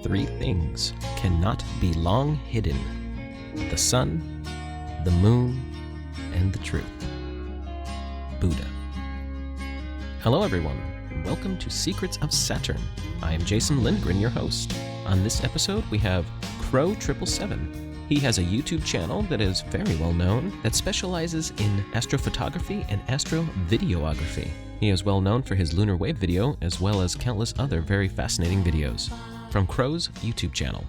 Three things cannot be long hidden: the sun, the moon, and the truth. Buddha. Hello everyone, and welcome to Secrets of Saturn. I am Jason Lindgren, your host. On this episode, we have Crrow777. He has a YouTube channel that is very well known that specializes in astrophotography and astrovideography. He is well known for his lunar wave video, as well as countless other very fascinating videos. From Crrow's YouTube channel.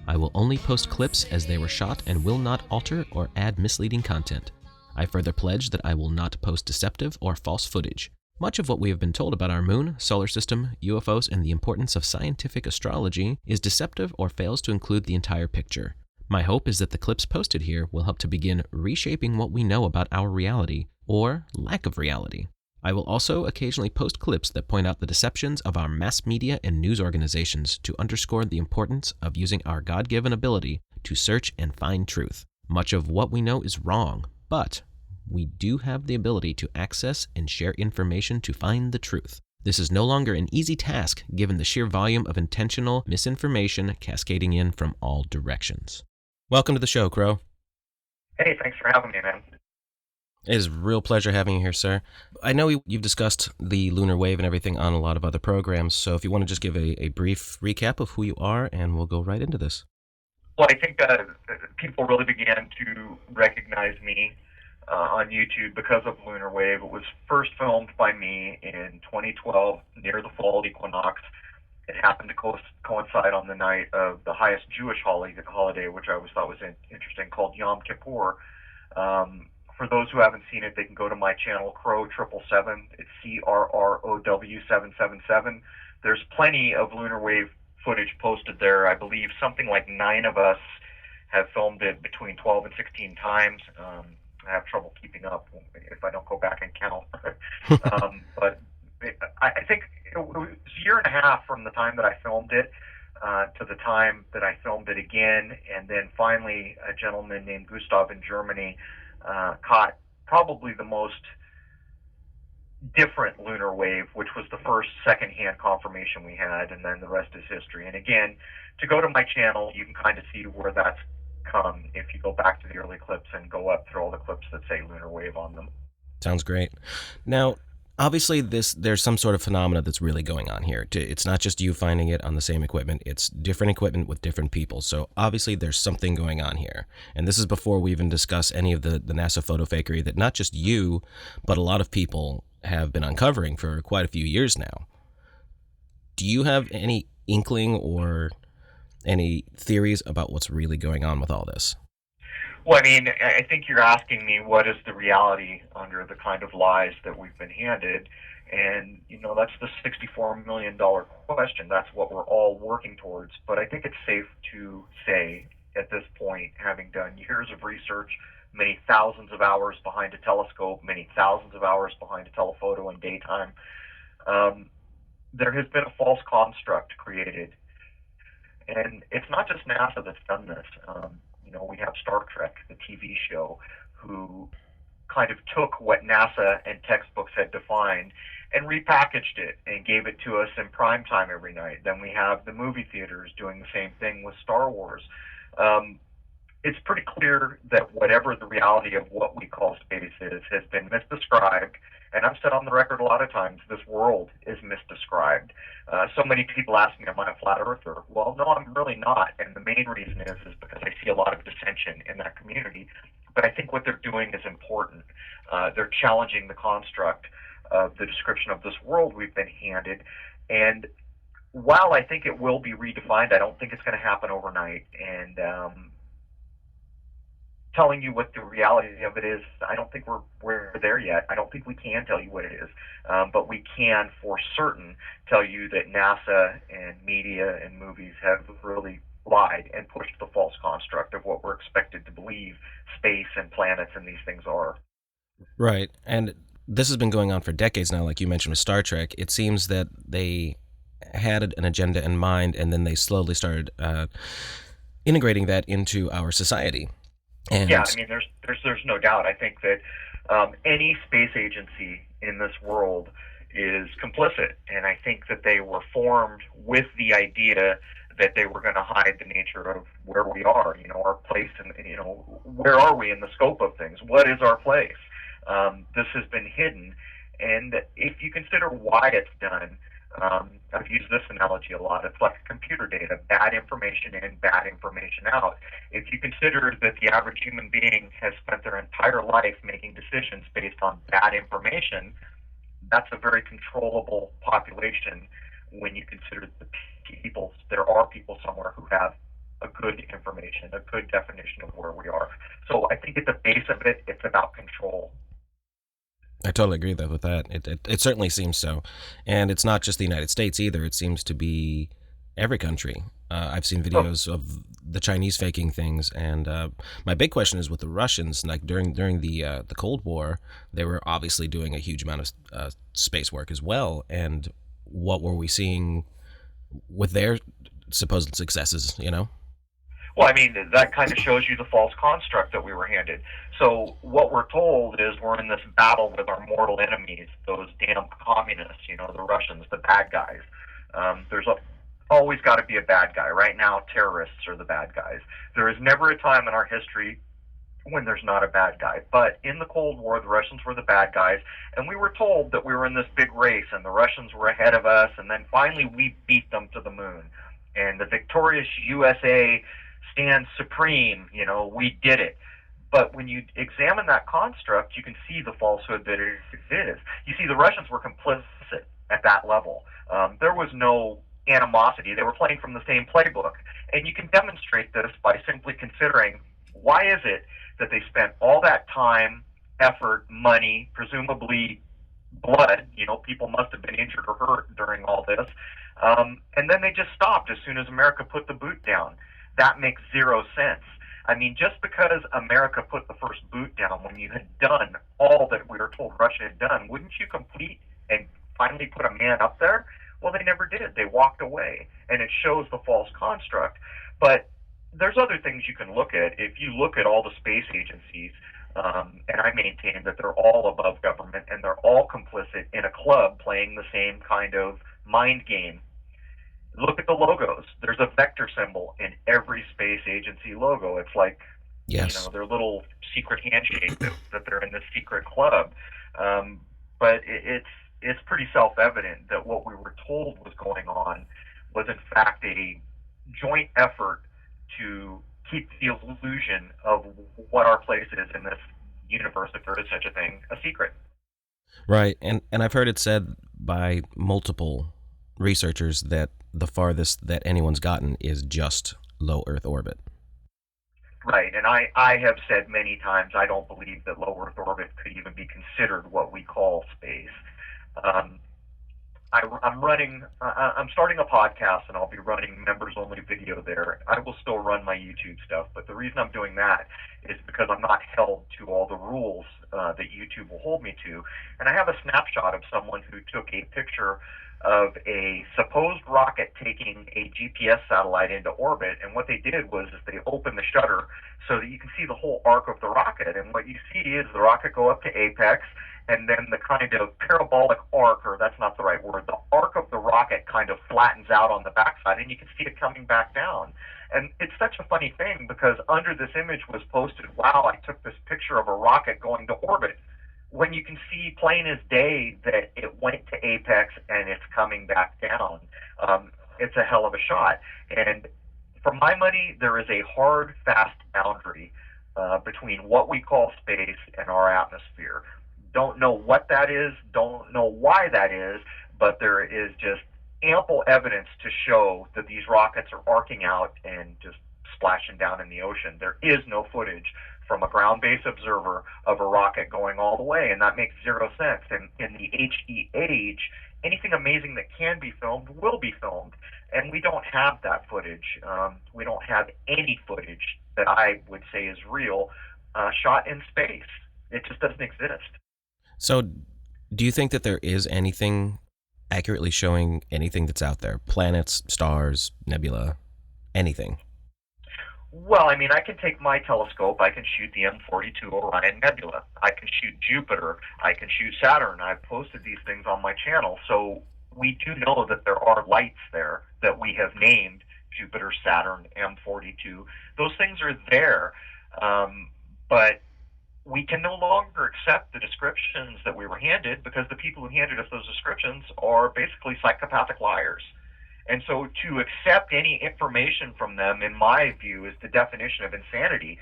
I will only post clips as they were shot and will not alter or add misleading content. I further pledge that I will not post deceptive or false footage. Much of what we have been told about our moon, solar system, UFOs, and the importance of scientific astrology is deceptive or fails to include the entire picture. My hope is that the clips posted here will help to begin reshaping what we know about our reality, or lack of reality. I will also occasionally post clips that point out the deceptions of our mass media and news organizations to underscore the importance of using our God-given ability to search and find truth. Much of what we know is wrong, but we do have the ability to access and share information to find the truth. This is no longer an easy task given the sheer volume of intentional misinformation cascading in from all directions. Welcome to the show, Crrow. Hey, thanks for having me, man. It is a real pleasure having you here, sir. I know you've discussed the lunar wave and everything on a lot of other programs, so if you want to just give a brief recap of who you are, and we'll go right into this. Well, I think people really began to recognize me on YouTube because of lunar wave. It was first filmed by me in 2012 near the fall equinox. It happened to coincide on the night of the highest Jewish holiday, which I always thought was interesting, called Yom Kippur. For those who haven't seen it, they can go to my channel, Crrow777. It's Crrow777. There's plenty of lunar wave footage posted there. I believe something like 9 of us have filmed it between 12 and 16 times. I have trouble keeping up if I don't go back and count. But I think it was a year and a half from the time that I filmed it to the time that I filmed it again. And then finally, a gentleman named Gustav in Germany caught probably the most different lunar wave, which was the first second-hand confirmation we had, and then the rest is history. And again, to go to my channel, you can kind of see where that's come if you go back to the early clips and go up through all the clips that say lunar wave on them. Sounds great. Now, obviously, there's some sort of phenomena that's really going on here. It's not just you finding it on the same equipment. It's different equipment with different people. So obviously, there's something going on here. And this is before we even discuss any of the NASA photo fakery that not just you, but a lot of people have been uncovering for quite a few years now. Do you have any inkling or any theories about what's really going on with all this? Well, I mean, I think you're asking me what is the reality under the kind of lies that we've been handed. And, that's the $64 million question. That's what we're all working towards. But I think it's safe to say at this point, having done years of research, many thousands of hours behind a telescope, many thousands of hours behind a telephoto in daytime, there has been a false construct created. And it's not just NASA that's done this. We have Star Trek, the TV show, who kind of took what NASA and textbooks had defined and repackaged it and gave it to us in prime time every night. Then we have the movie theaters doing the same thing with Star Wars. It's pretty clear that whatever the reality of what we call space is has been misdescribed. And I've said on the record a lot of times, this world is misdescribed. So many people ask me, am I a flat earther? Well, no, I'm really not. And the main reason is because I see a lot of dissension in that community. But I think what they're doing is important. They're challenging the construct of the description of this world we've been handed. And while I think it will be redefined, I don't think it's going to happen overnight. And telling you what the reality of it is, I don't think we're there yet. I don't think we can tell you what it is. But we can, for certain, tell you that NASA and media and movies have really lied and pushed the false construct of what we're expected to believe space and planets and these things are. Right. And this has been going on for decades now, like you mentioned with Star Trek. It seems that they had an agenda in mind, and then they slowly started integrating that into our society. And yeah, I mean, there's no doubt. I think that any space agency in this world is complicit, and I think that they were formed with the idea that they were going to hide the nature of where we are, our place, and where are we in the scope of things? What is our place? This has been hidden, and if you consider why it's done, I've used this analogy a lot. It's like computer data: bad information in, bad information out. If you consider that the average human being has spent their entire life making decisions based on bad information, that's a very controllable population. When you consider the people, there are people somewhere who have a good information, a good definition of where we are. So I think at the base of it, it's about control. I totally agree with that. It certainly seems so. And it's not just the United States either. It seems to be every country. I've seen videos of the Chinese faking things, and my big question is with the Russians. Like during the Cold War, they were obviously doing a huge amount of space work as well. And what were we seeing with their supposed successes? Well, I mean, that kind of shows you the false construct that we were handed. So what we're told is we're in this battle with our mortal enemies, those damn communists, the Russians, the bad guys. There's always got to be a bad guy. Right now, terrorists are the bad guys. There is never a time in our history when there's not a bad guy. But in the Cold War, the Russians were the bad guys, and we were told that we were in this big race, and the Russians were ahead of us, and then finally we beat them to the moon. And the victorious USA stands supreme, we did it. But when you examine that construct, you can see the falsehood that it is. You see, the Russians were complicit at that level. There was no animosity. They were playing from the same playbook. And you can demonstrate this by simply considering, why is it that they spent all that time, effort, money, presumably blood, people must have been injured or hurt during all this, and then they just stopped as soon as America put the boot down. That makes zero sense. I mean, just because America put the first boot down when you had done all that we were told Russia had done, wouldn't you complete and finally put a man up there? Well, they never did. They walked away, and it shows the false construct. But there's other things you can look at. If you look at all the space agencies, and I maintain that they're all above government, and they're all complicit in a club playing the same kind of mind game. Look at the logos. There's a vector symbol in every space agency logo. It's like, yes, their little secret handshake that they're in this secret club. But it's pretty self-evident that what we were told was going on was in fact a joint effort to keep the illusion of what our place is in this universe, if there is such a thing, a secret. Right. And I've heard it said by multiple researchers that the farthest that anyone's gotten is just low Earth orbit. Right, and I have said many times I don't believe that low Earth orbit could even be considered what we call space. I'm starting a podcast, and I'll be running members-only video there. I will still run my YouTube stuff, but the reason I'm doing that is because I'm not held to all the rules that YouTube will hold me to. And I have a snapshot of someone who took a picture of a supposed rocket taking a GPS satellite into orbit, and what they did was they opened the shutter so that you can see the whole arc of the rocket, and what you see is the rocket go up to apex, and then the kind of parabolic arc, or that's not the right word, the arc of the rocket kind of flattens out on the backside, and you can see it coming back down. And it's such a funny thing, because under this image was posted, wow, I took this picture of a rocket going to orbit, when you can see plain as day that it went to apex and it's coming back down. It's a hell of a shot. And for my money, there is a hard, fast boundary between what we call space and our atmosphere. Don't know what that is, don't know why that is, but there is just ample evidence to show that these rockets are arcing out and just splashing down in the ocean. There is no footage from a ground-based observer of a rocket going all the way, and that makes zero sense. And in the HE age, anything amazing that can be filmed will be filmed, and we don't have that footage. We don't have any footage that I would say is real shot in space. It just doesn't exist. So do you think that there is anything accurately showing anything that's out there? Planets, stars, nebula, anything? Well, I mean, I can take my telescope, I can shoot the M42 Orion Nebula, I can shoot Jupiter, I can shoot Saturn. I've posted these things on my channel, so we do know that there are lights there that we have named to Saturn M42. Those things are there, but we can no longer accept the descriptions that we were handed because the people who handed us those descriptions are basically psychopathic liars. And so to accept any information from them, in my view, is the definition of insanity.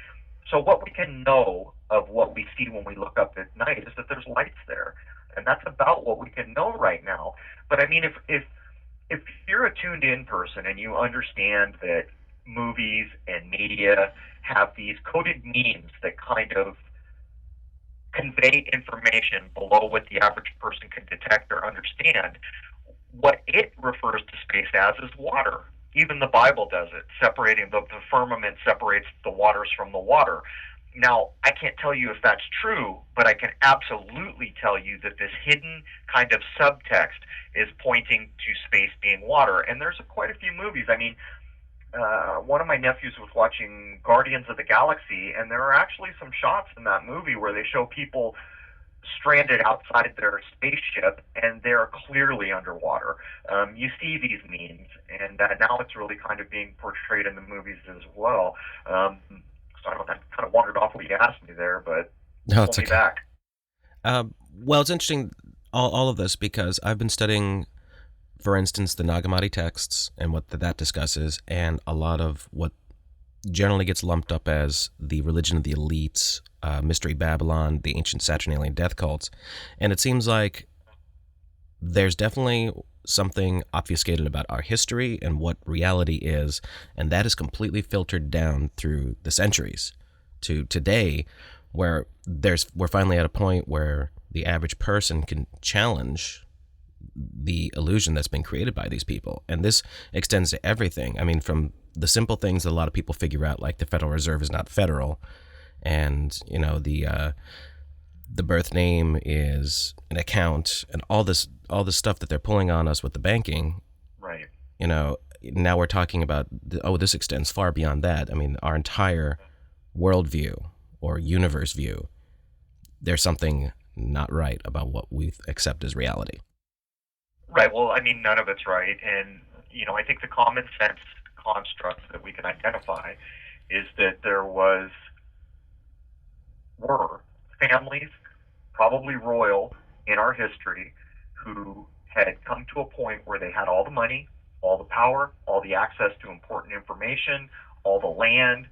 So what we can know of what we see when we look up at night is that there's lights there. And that's about what we can know right now. But I mean, if you're a tuned in person and you understand that movies and media have these coded memes that kind of convey information below what the average person can detect or understand, what it refers to space as is water. Even the Bible does it, separating the firmament separates the waters from the water. Now, I can't tell you if that's true, but I can absolutely tell you that this hidden kind of subtext is pointing to space being water. And there's quite a few movies. I mean, one of my nephews was watching Guardians of the Galaxy, and there are actually some shots in that movie where they show people stranded outside their spaceship, and they're clearly underwater. You see these memes, and now it's really kind of being portrayed in the movies as well. So I don't know, I kind of wandered off what you asked me there, but no, it's pull okay. me back. Well, it's interesting, all of this, because I've been studying, for instance, the Nag Hammadi texts and what that discusses, and a lot of what generally gets lumped up as the religion of the elites, Mystery Babylon, the ancient Saturnalian death cults. And it seems like there's definitely something obfuscated about our history and what reality is, and that is completely filtered down through the centuries to today, where we're finally at a point where the average person can challenge the illusion that's been created by these people. And this extends to everything. I mean, from the simple things that a lot of people figure out, like the Federal Reserve is not federal, and the birth name is an account, and all this stuff that they're pulling on us with the banking. Right. Now we're talking about, this extends far beyond that. I mean, our entire worldview or universe view, there's something not right about what we accept as reality. Right. Well, I mean, none of it's right. And, I think the common sense construct that we can identify is that there were families, probably royal, in our history who had come to a point where they had all the money, all the power, all the access to important information, all the land.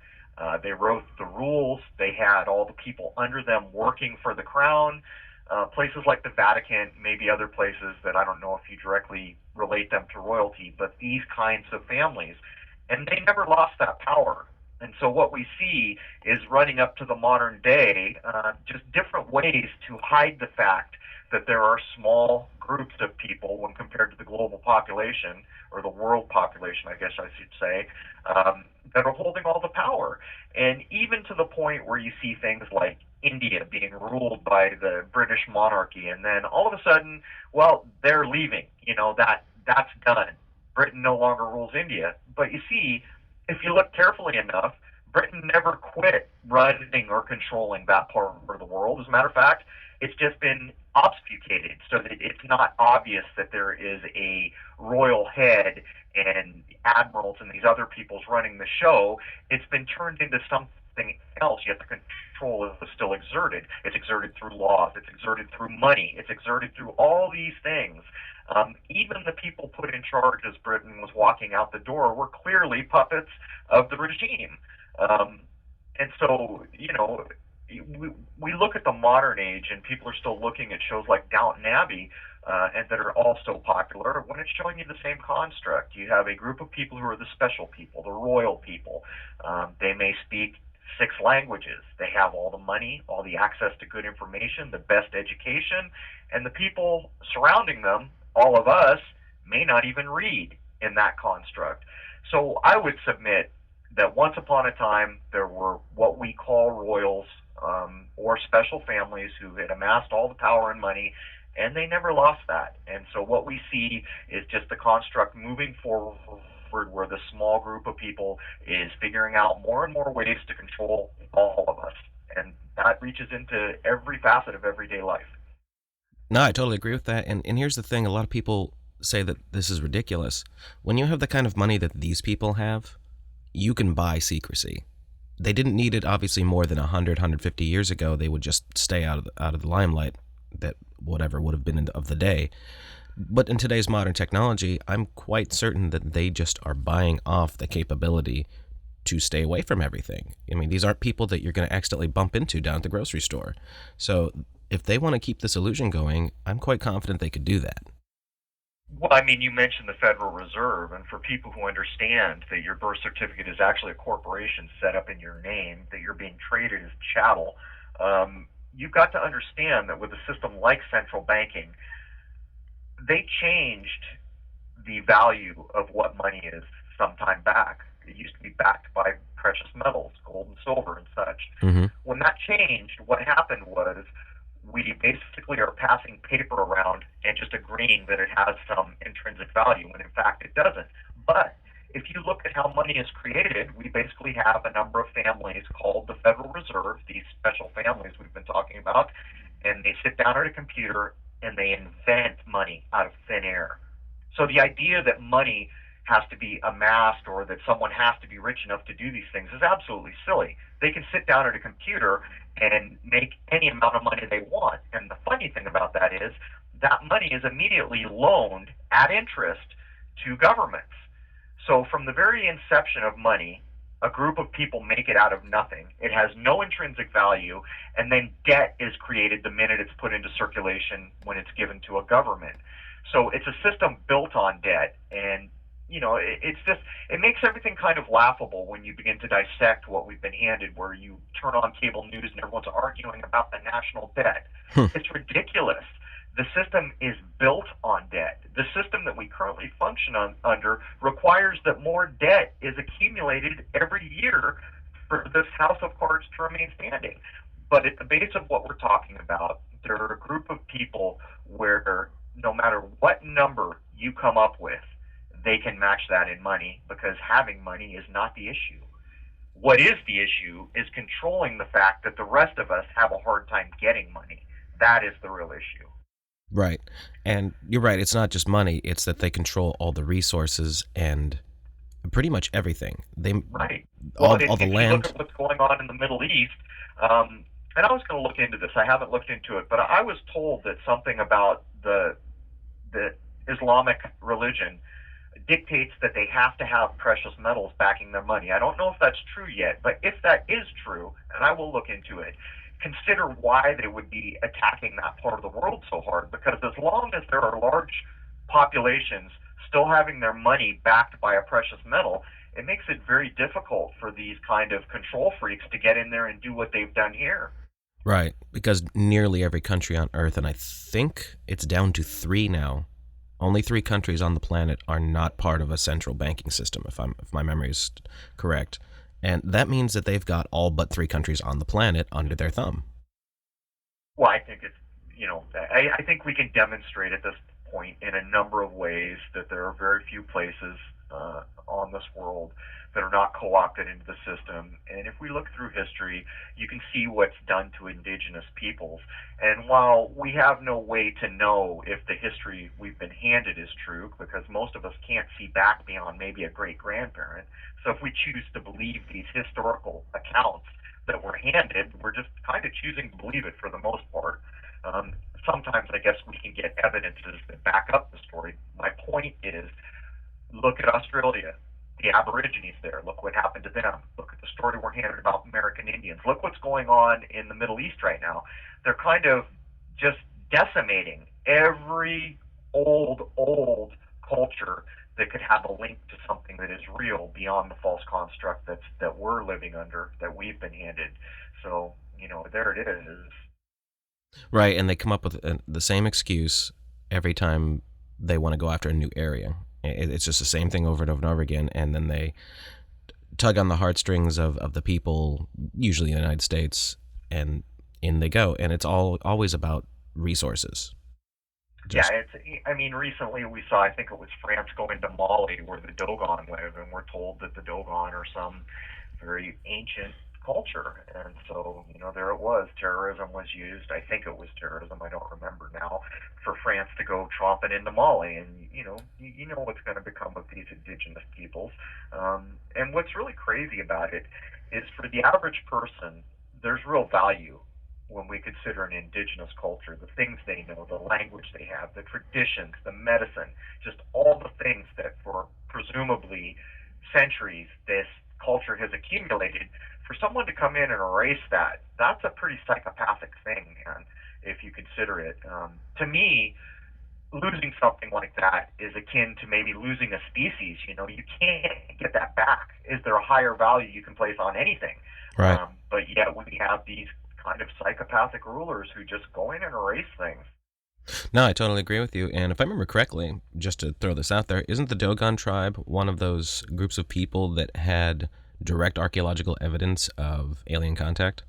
They wrote the rules. They had all the people under them working for the crown. Places like the Vatican, maybe other places that I don't know if you directly relate them to royalty, but these kinds of families. And they never lost that power. And so what we see is running up to the modern day, just different ways to hide the fact that there are small groups of people when compared to the global population, or the world population, I guess I should say, that are holding all the power. And even to the point where you see things like India being ruled by the British monarchy, and then all of a sudden, well, they're leaving. That's done. Britain no longer rules India. But you see, if you look carefully enough, Britain never quit running or controlling that part of the world. As a matter of fact, it's just been obfuscated so that it's not obvious that there is a royal head and admirals and these other people's running the show. It's been turned into something else, yet the control is still exerted. It's exerted through laws. It's exerted through money. It's exerted through all these things. Even the people put in charge as Britain was walking out the door were clearly puppets of the regime. And so, we look at the modern age, and people are still looking at shows like Downton Abbey, and that are all so popular, when it's showing you the same construct. You have a group of people who are the special people, the royal people. They may speak 6 languages. They have all the money, all the access to good information, the best education, and the people surrounding them, all of us, may not even read in that construct. So I would submit that once upon a time there were what we call royals, or special families who had amassed all the power and money, and they never lost that. And so what we see is just the construct moving forward, where the small group of people is figuring out more and more ways to control all of us. And that reaches into every facet of everyday life. No, I totally agree with that. And here's the thing, a lot of people say that this is ridiculous. When you have the kind of money that these people have, you can buy secrecy. They didn't need it obviously more than 100, 150 years ago. They would just stay out of the limelight, that whatever would have been of the day. But in today's modern technology, I'm quite certain that they just are buying off the capability to stay away from everything. I mean, these aren't people that you're going to accidentally bump into down at the grocery store. So if they want to keep this illusion going, I'm quite confident they could do that. Well, I mean, you mentioned the Federal Reserve, and for people who understand that your birth certificate is actually a corporation set up in your name, that you're being traded as chattel, you've got to understand that with a system like central banking, they changed the value of what money is some time back. It used to be backed by precious metals, gold and silver and such. Mm-hmm. When that changed, what happened was we basically are passing paper around and just agreeing that it has some intrinsic value, when in fact it doesn't. But if you look at how money is created, we basically have a number of families called the Federal Reserve, these special families we've been talking about, and they sit down at a computer and they invent money out of thin air. So the idea that money has to be amassed or that someone has to be rich enough to do these things is absolutely silly. They can sit down at a computer and make any amount of money they want. And the funny thing about that is that money is immediately loaned at interest to governments. So from the very inception of money, a group of people make it out of nothing. It has no intrinsic value, and then debt is created the minute it's put into circulation when it's given to a government. So it's a system built on debt, and you know, it's just, it makes everything kind of laughable when you begin to dissect what we've been handed, where you turn on cable news and everyone's arguing about the national debt. It's ridiculous. The system is built on debt. The system that we currently function under requires that more debt is accumulated every year for this house of cards to remain standing. But at the base of what we're talking about, there are a group of people where no matter what number you come up with, they can match that in money, because having money is not the issue. What is the issue is controlling the fact that the rest of us have a hard time getting money. That is the real issue. Right. And you're right. It's not just money. It's that they control all the resources and pretty much everything. Right. All the land. If you look at what's going on in the Middle East, and I was going to look into this. I haven't looked into it, but I was told that something about the Islamic religion dictates that they have to have precious metals backing their money. I don't know if that's true yet, but if that is true, and I will look into it, consider why they would be attacking that part of the world so hard, because as long as there are large populations still having their money backed by a precious metal, it makes it very difficult for these kind of control freaks to get in there and do what they've done here. Right, because nearly every country on Earth, and I think it's down to 3 now, only 3 countries on the planet are not part of a central banking system, if my memory is correct. And that means that they've got all but 3 countries on the planet under their thumb. Well, I think it's, I think we can demonstrate at this point in a number of ways that there are very few places on this world that are not co-opted into the system. And if we look through history, you can see what's done to indigenous peoples. And while we have no way to know if the history we've been handed is true, because most of us can't see back beyond maybe a great-grandparent, so if we choose to believe these historical accounts that we're handed, we're just kind of choosing to believe it for the most part. Sometimes I guess we can get evidences that back up the story. My point is, look at Australia, the Aborigines there. Look what happened to them. Look at the story we're handed about American Indians. Look what's going on in the Middle East right now. They're kind of just decimating every old culture that could have a link to something that is real beyond the false construct that we're living under, that we've been handed. So, there it is. Right, and they come up with the same excuse every time they want to go after a new area. It's just the same thing over and over and over again, and then they tug on the heartstrings of the people, usually in the United States, and in they go. And it's always about resources. Recently we saw, I think it was France go into Mali where the Dogon live, and we're told that the Dogon are some very ancient culture. And so, there it was. Terrorism was used. I think it was terrorism. I don't remember now. For France to go tromping into Mali, and you know what's going to become of these indigenous peoples. And what's really crazy about it is, for the average person, there's real value when we consider an indigenous culture, the things they know, the language they have, the traditions, the medicine, just all the things that for presumably centuries this culture has accumulated. For someone to come in and erase that, that's a pretty psychopathic thing, man, if you consider it. To me, losing something like that is akin to maybe losing a species. You can't get that back. Is there a higher value you can place on anything? Right. But yet we have these kind of psychopathic rulers who just go in and erase things. No, I totally agree with you. And if I remember correctly, just to throw this out there, isn't the Dogon tribe one of those groups of people that had direct archaeological evidence of alien contact?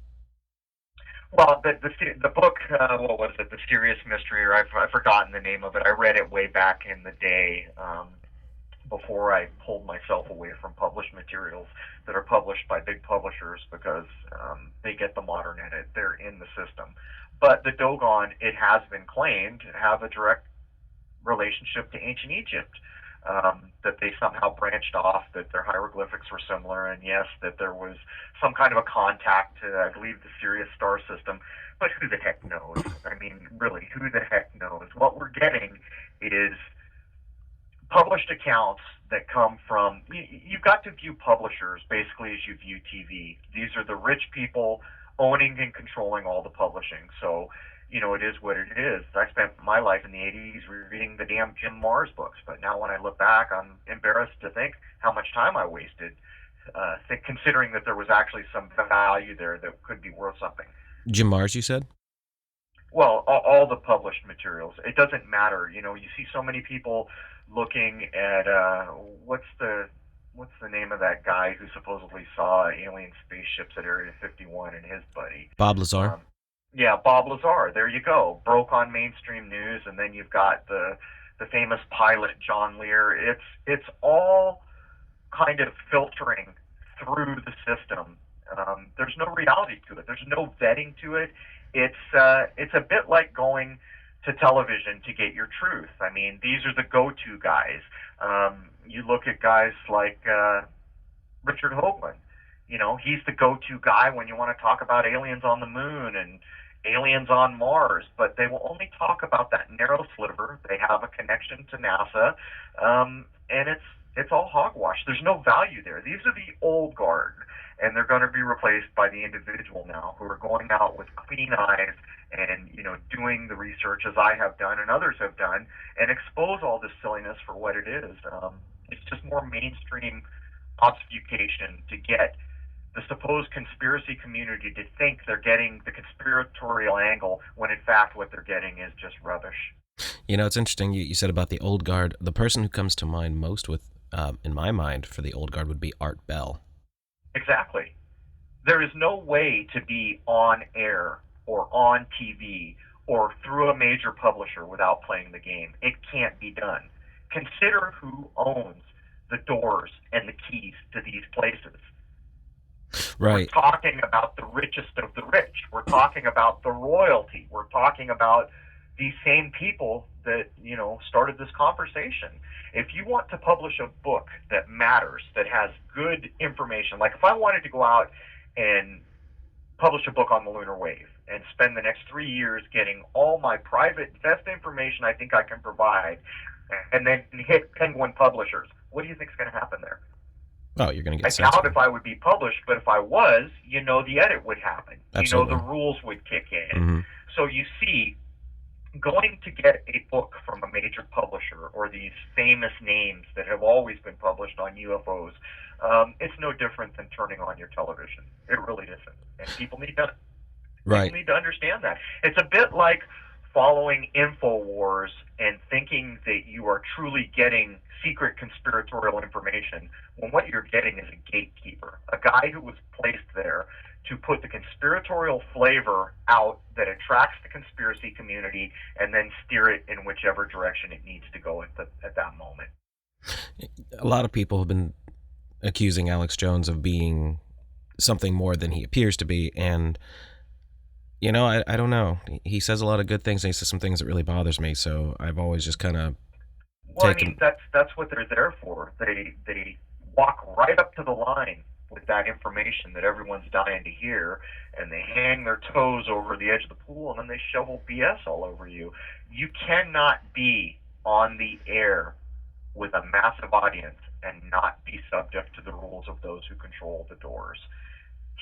Well, the book, what was it? The Serious Mystery, or I've forgotten the name of it. I read it way back in the day, before I pulled myself away from published materials that are published by big publishers, because they get the modern edit. They're in the system. But the Dogon, it has been claimed, have a direct relationship to ancient Egypt. That they somehow branched off, that their hieroglyphics were similar, and yes, that there was some kind of a contact to, I believe, the Sirius star system. But who the heck knows? I mean, really, who the heck knows? What we're getting is published accounts that come from, you've got to view publishers basically as you view TV. These are the rich people owning and controlling all the publishing. So, it is what it is. I spent my life in the 80s reading the damn Jim Mars books, but now when I look back, I'm embarrassed to think how much time I wasted, considering that there was actually some value there that could be worth something. Jim Mars, you said? Well, all the published materials. It doesn't matter. You see so many people looking at what's the name of that guy who supposedly saw alien spaceships at Area 51 and his buddy? Bob Lazar. Yeah, Bob Lazar. There you go. Broke on mainstream news, and then you've got the famous pilot John Lear. It's all kind of filtering through the system. There's no reality to it. There's no vetting to it. It's a bit like going to television to get your truth. I mean, these are the go-to guys. You look at guys like Richard Hoagland. He's the go-to guy when you want to talk about aliens on the moon and aliens on Mars, but they will only talk about that narrow sliver. They have a connection to NASA, and it's all hogwash. There's no value there. These are the old guard, and they're going to be replaced by the individual now who are going out with clean eyes and doing the research, as I have done and others have done, and expose all this silliness for what it is. It's just more mainstream obfuscation to get the supposed conspiracy community to think they're getting the conspiratorial angle, when in fact what they're getting is just rubbish. It's interesting you said about the old guard. The person who comes to mind most with, in my mind, for the old guard would be Art Bell. Exactly. There is no way to be on air or on TV or through a major publisher without playing the game. It can't be done. Consider who owns the doors and the keys to these places. Right. We're talking about the richest of the rich. We're talking about the royalty. We're talking about these same people that, started this conversation. If you want to publish a book that matters, that has good information, like if I wanted to go out and publish a book on the lunar wave and spend the next 3 years getting all my private, best information I think I can provide, and then hit Penguin Publishers, what do you think is going to happen there? Oh, you're going to get I doubt censored. if I would be published, but if I was, the edit would happen. Absolutely. The rules would kick in. Mm-hmm. So you see, going to get a book from a major publisher or these famous names that have always been published on UFOs, it's no different than turning on your television. It really isn't. And people need to understand that. It's a bit like following InfoWars and thinking that you are truly getting secret conspiratorial information, when what you're getting is a gatekeeper, a guy who was placed there to put the conspiratorial flavor out that attracts the conspiracy community and then steer it in whichever direction it needs to go at that moment. A lot of people have been accusing Alex Jones of being something more than he appears to be. And I don't know. He says a lot of good things, and he says some things that really bothers me. So I've always just kind of taken. That's what they're there for. They walk right up to the line with that information that everyone's dying to hear, and they hang their toes over the edge of the pool, and then they shovel BS all over you. You cannot be on the air with a massive audience and not be subject to the rules of those who control the doors.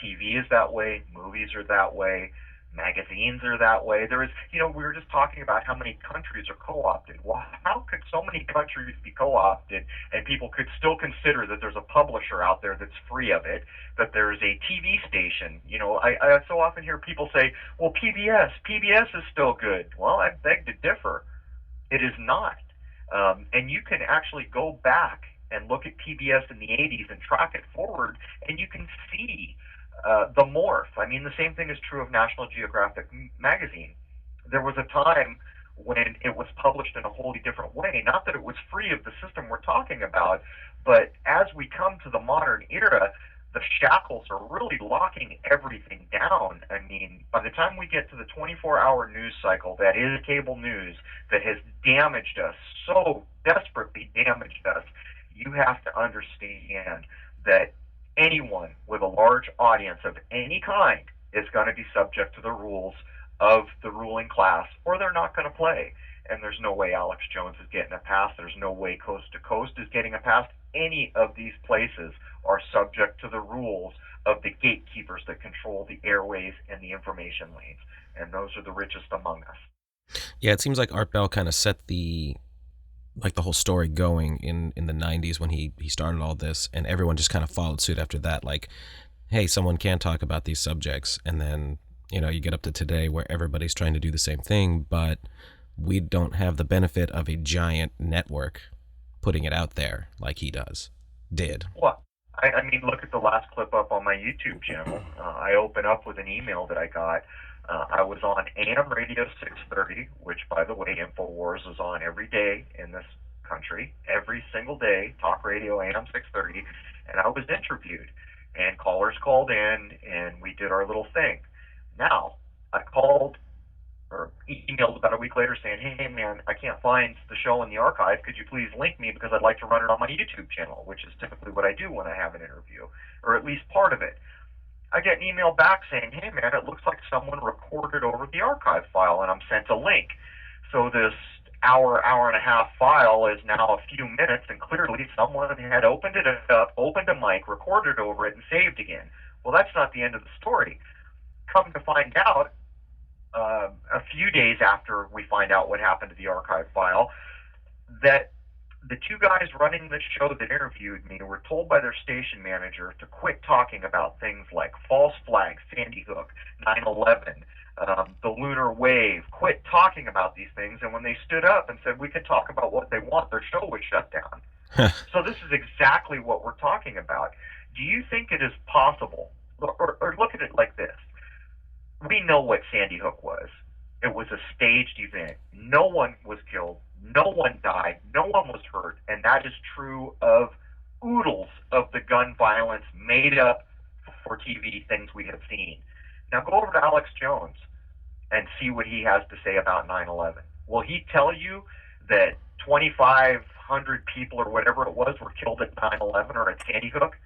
TV is that way, movies are that way, magazines are that way. There is, we were just talking about how many countries are co-opted. Well, how could so many countries be co-opted and people could still consider that there's a publisher out there that's free of it, that there's a TV station? I so often hear people say, well, PBS is still good. Well, I beg to differ. It is not. And you can actually go back and look at PBS in the 80s and track it forward, and you can see the morph. I mean, the same thing is true of National Geographic magazine. There was a time when it was published in a wholly different way. Not that it was free of the system we're talking about, but as we come to the modern era, the shackles are really locking everything down. I mean, by the time we get to the 24-hour news cycle that is cable news, that has damaged us, so desperately damaged us, you have to understand that anyone with a large audience of any kind is going to be subject to the rules of the ruling class, or they're not going to play. And there's no way Alex Jones is getting a pass. There's no way Coast to Coast is getting a pass. Any of these places are subject to the rules of the gatekeepers that control the airways and the information lanes. And those are the richest among us. Yeah, it seems like Art Bell kind of set the whole story going in the 90s when he started all this, and everyone just kind of followed suit after that. Like, hey, someone can talk about these subjects, and then you get up to today where everybody's trying to do the same thing, but we don't have the benefit of a giant network putting it out there like he did. Well, I mean, look at the last clip up on my YouTube channel. I open up with an email that I got. I was on AM Radio 630, which, by the way, InfoWars is on every day in this country, every single day, talk radio, AM 630, and I was interviewed, and callers called in, and we did our little thing. Now, I called or emailed about a week later saying, hey, man, I can't find the show in the archive. Could you please link me, because I'd like to run it on my YouTube channel, which is typically what I do when I have an interview, or at least part of it. I get an email back saying, hey, man, it looks like someone recorded over the archive file, and I'm sent a link. So this hour and a half file is now a few minutes, and clearly someone had opened it up, opened a mic, recorded over it, and saved again. Well, that's not the end of the story. Come to find out, a few days after we find out what happened to the archive file, that the two guys running the show that interviewed me were told by their station manager to quit talking about things like false flags, Sandy Hook, 9/11, the lunar wave, quit talking about these things. And when they stood up and said we could talk about what they want, their show was shut down. So this is exactly what we're talking about. Do you think it is possible, or look at it like this? We know what Sandy Hook was. It was a staged event. No one was killed. No one died. No one was hurt. And that is true of oodles of the gun violence made up for TV things we have seen. Now go over to Alex Jones and see what he has to say about 9/11. Will he tell you that 2,500 people or whatever it was were killed at 9/11 or at Sandy Hook?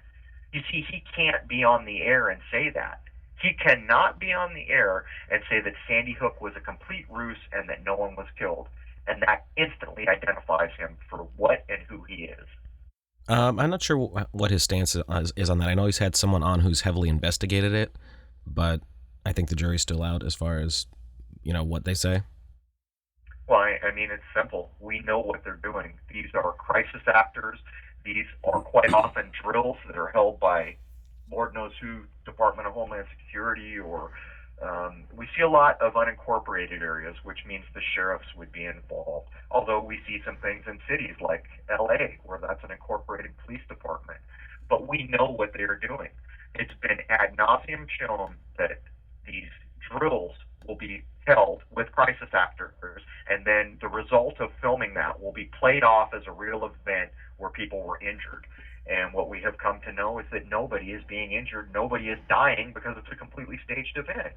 You see, he can't be on the air and say that. He cannot be on the air and say that Sandy Hook was a complete ruse and that no one was killed. And that instantly identifies him for what and who he is. I'm not sure what his stance is on that. I know he's had someone on who's heavily investigated it, but I think the jury's still out as far as, what they say. Well, I mean, it's simple. We know what they're doing. These are crisis actors. These are quite often drills that are held by Lord knows who, Department of Homeland Security, or we see a lot of unincorporated areas, which means the sheriffs would be involved. Although we see some things in cities like LA, where that's an incorporated police department. But we know what they're doing. It's been ad nauseum shown that these drills will be held with crisis actors, and then the result of filming that will be played off as a real event where people were injured. And what we have come to know is that nobody is being injured, nobody is dying, because it's a completely staged event.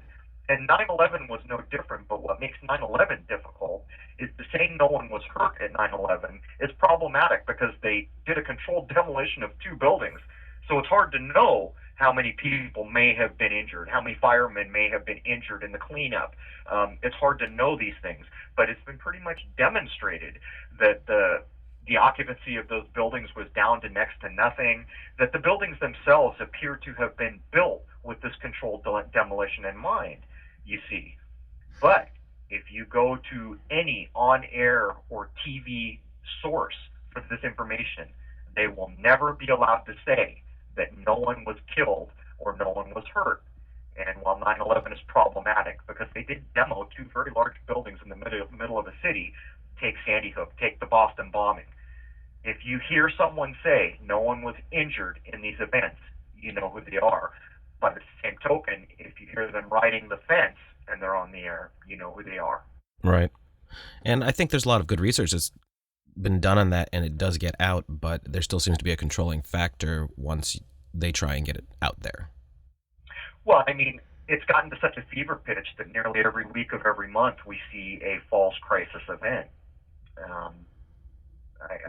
And 9/11 was no different, but what makes 9/11 difficult is to say no one was hurt at 9/11 is problematic because they did a controlled demolition of 2 buildings. So it's hard to know how many people may have been injured, how many firemen may have been injured in the cleanup. It's hard to know these things, but it's been pretty much demonstrated that the occupancy of those buildings was down to next to nothing, that the buildings themselves appear to have been built with this controlled demolition in mind, you see. But if you go to any on-air or TV source for this information, they will never be allowed to say that no one was killed or no one was hurt. And while 9/11 is problematic because they did demo 2 very large buildings in the middle of a city, take Sandy Hook, take the Boston bombing. If you hear someone say no one was injured in these events, you know who they are. By the same token, if you hear them riding the fence and they're on the air, you know who they are. Right. And I think there's a lot of good research that's been done on that, and it does get out, but there still seems to be a controlling factor once they try and get it out there. Well, I mean, it's gotten to such a fever pitch that nearly every week of every month we see a false crisis event.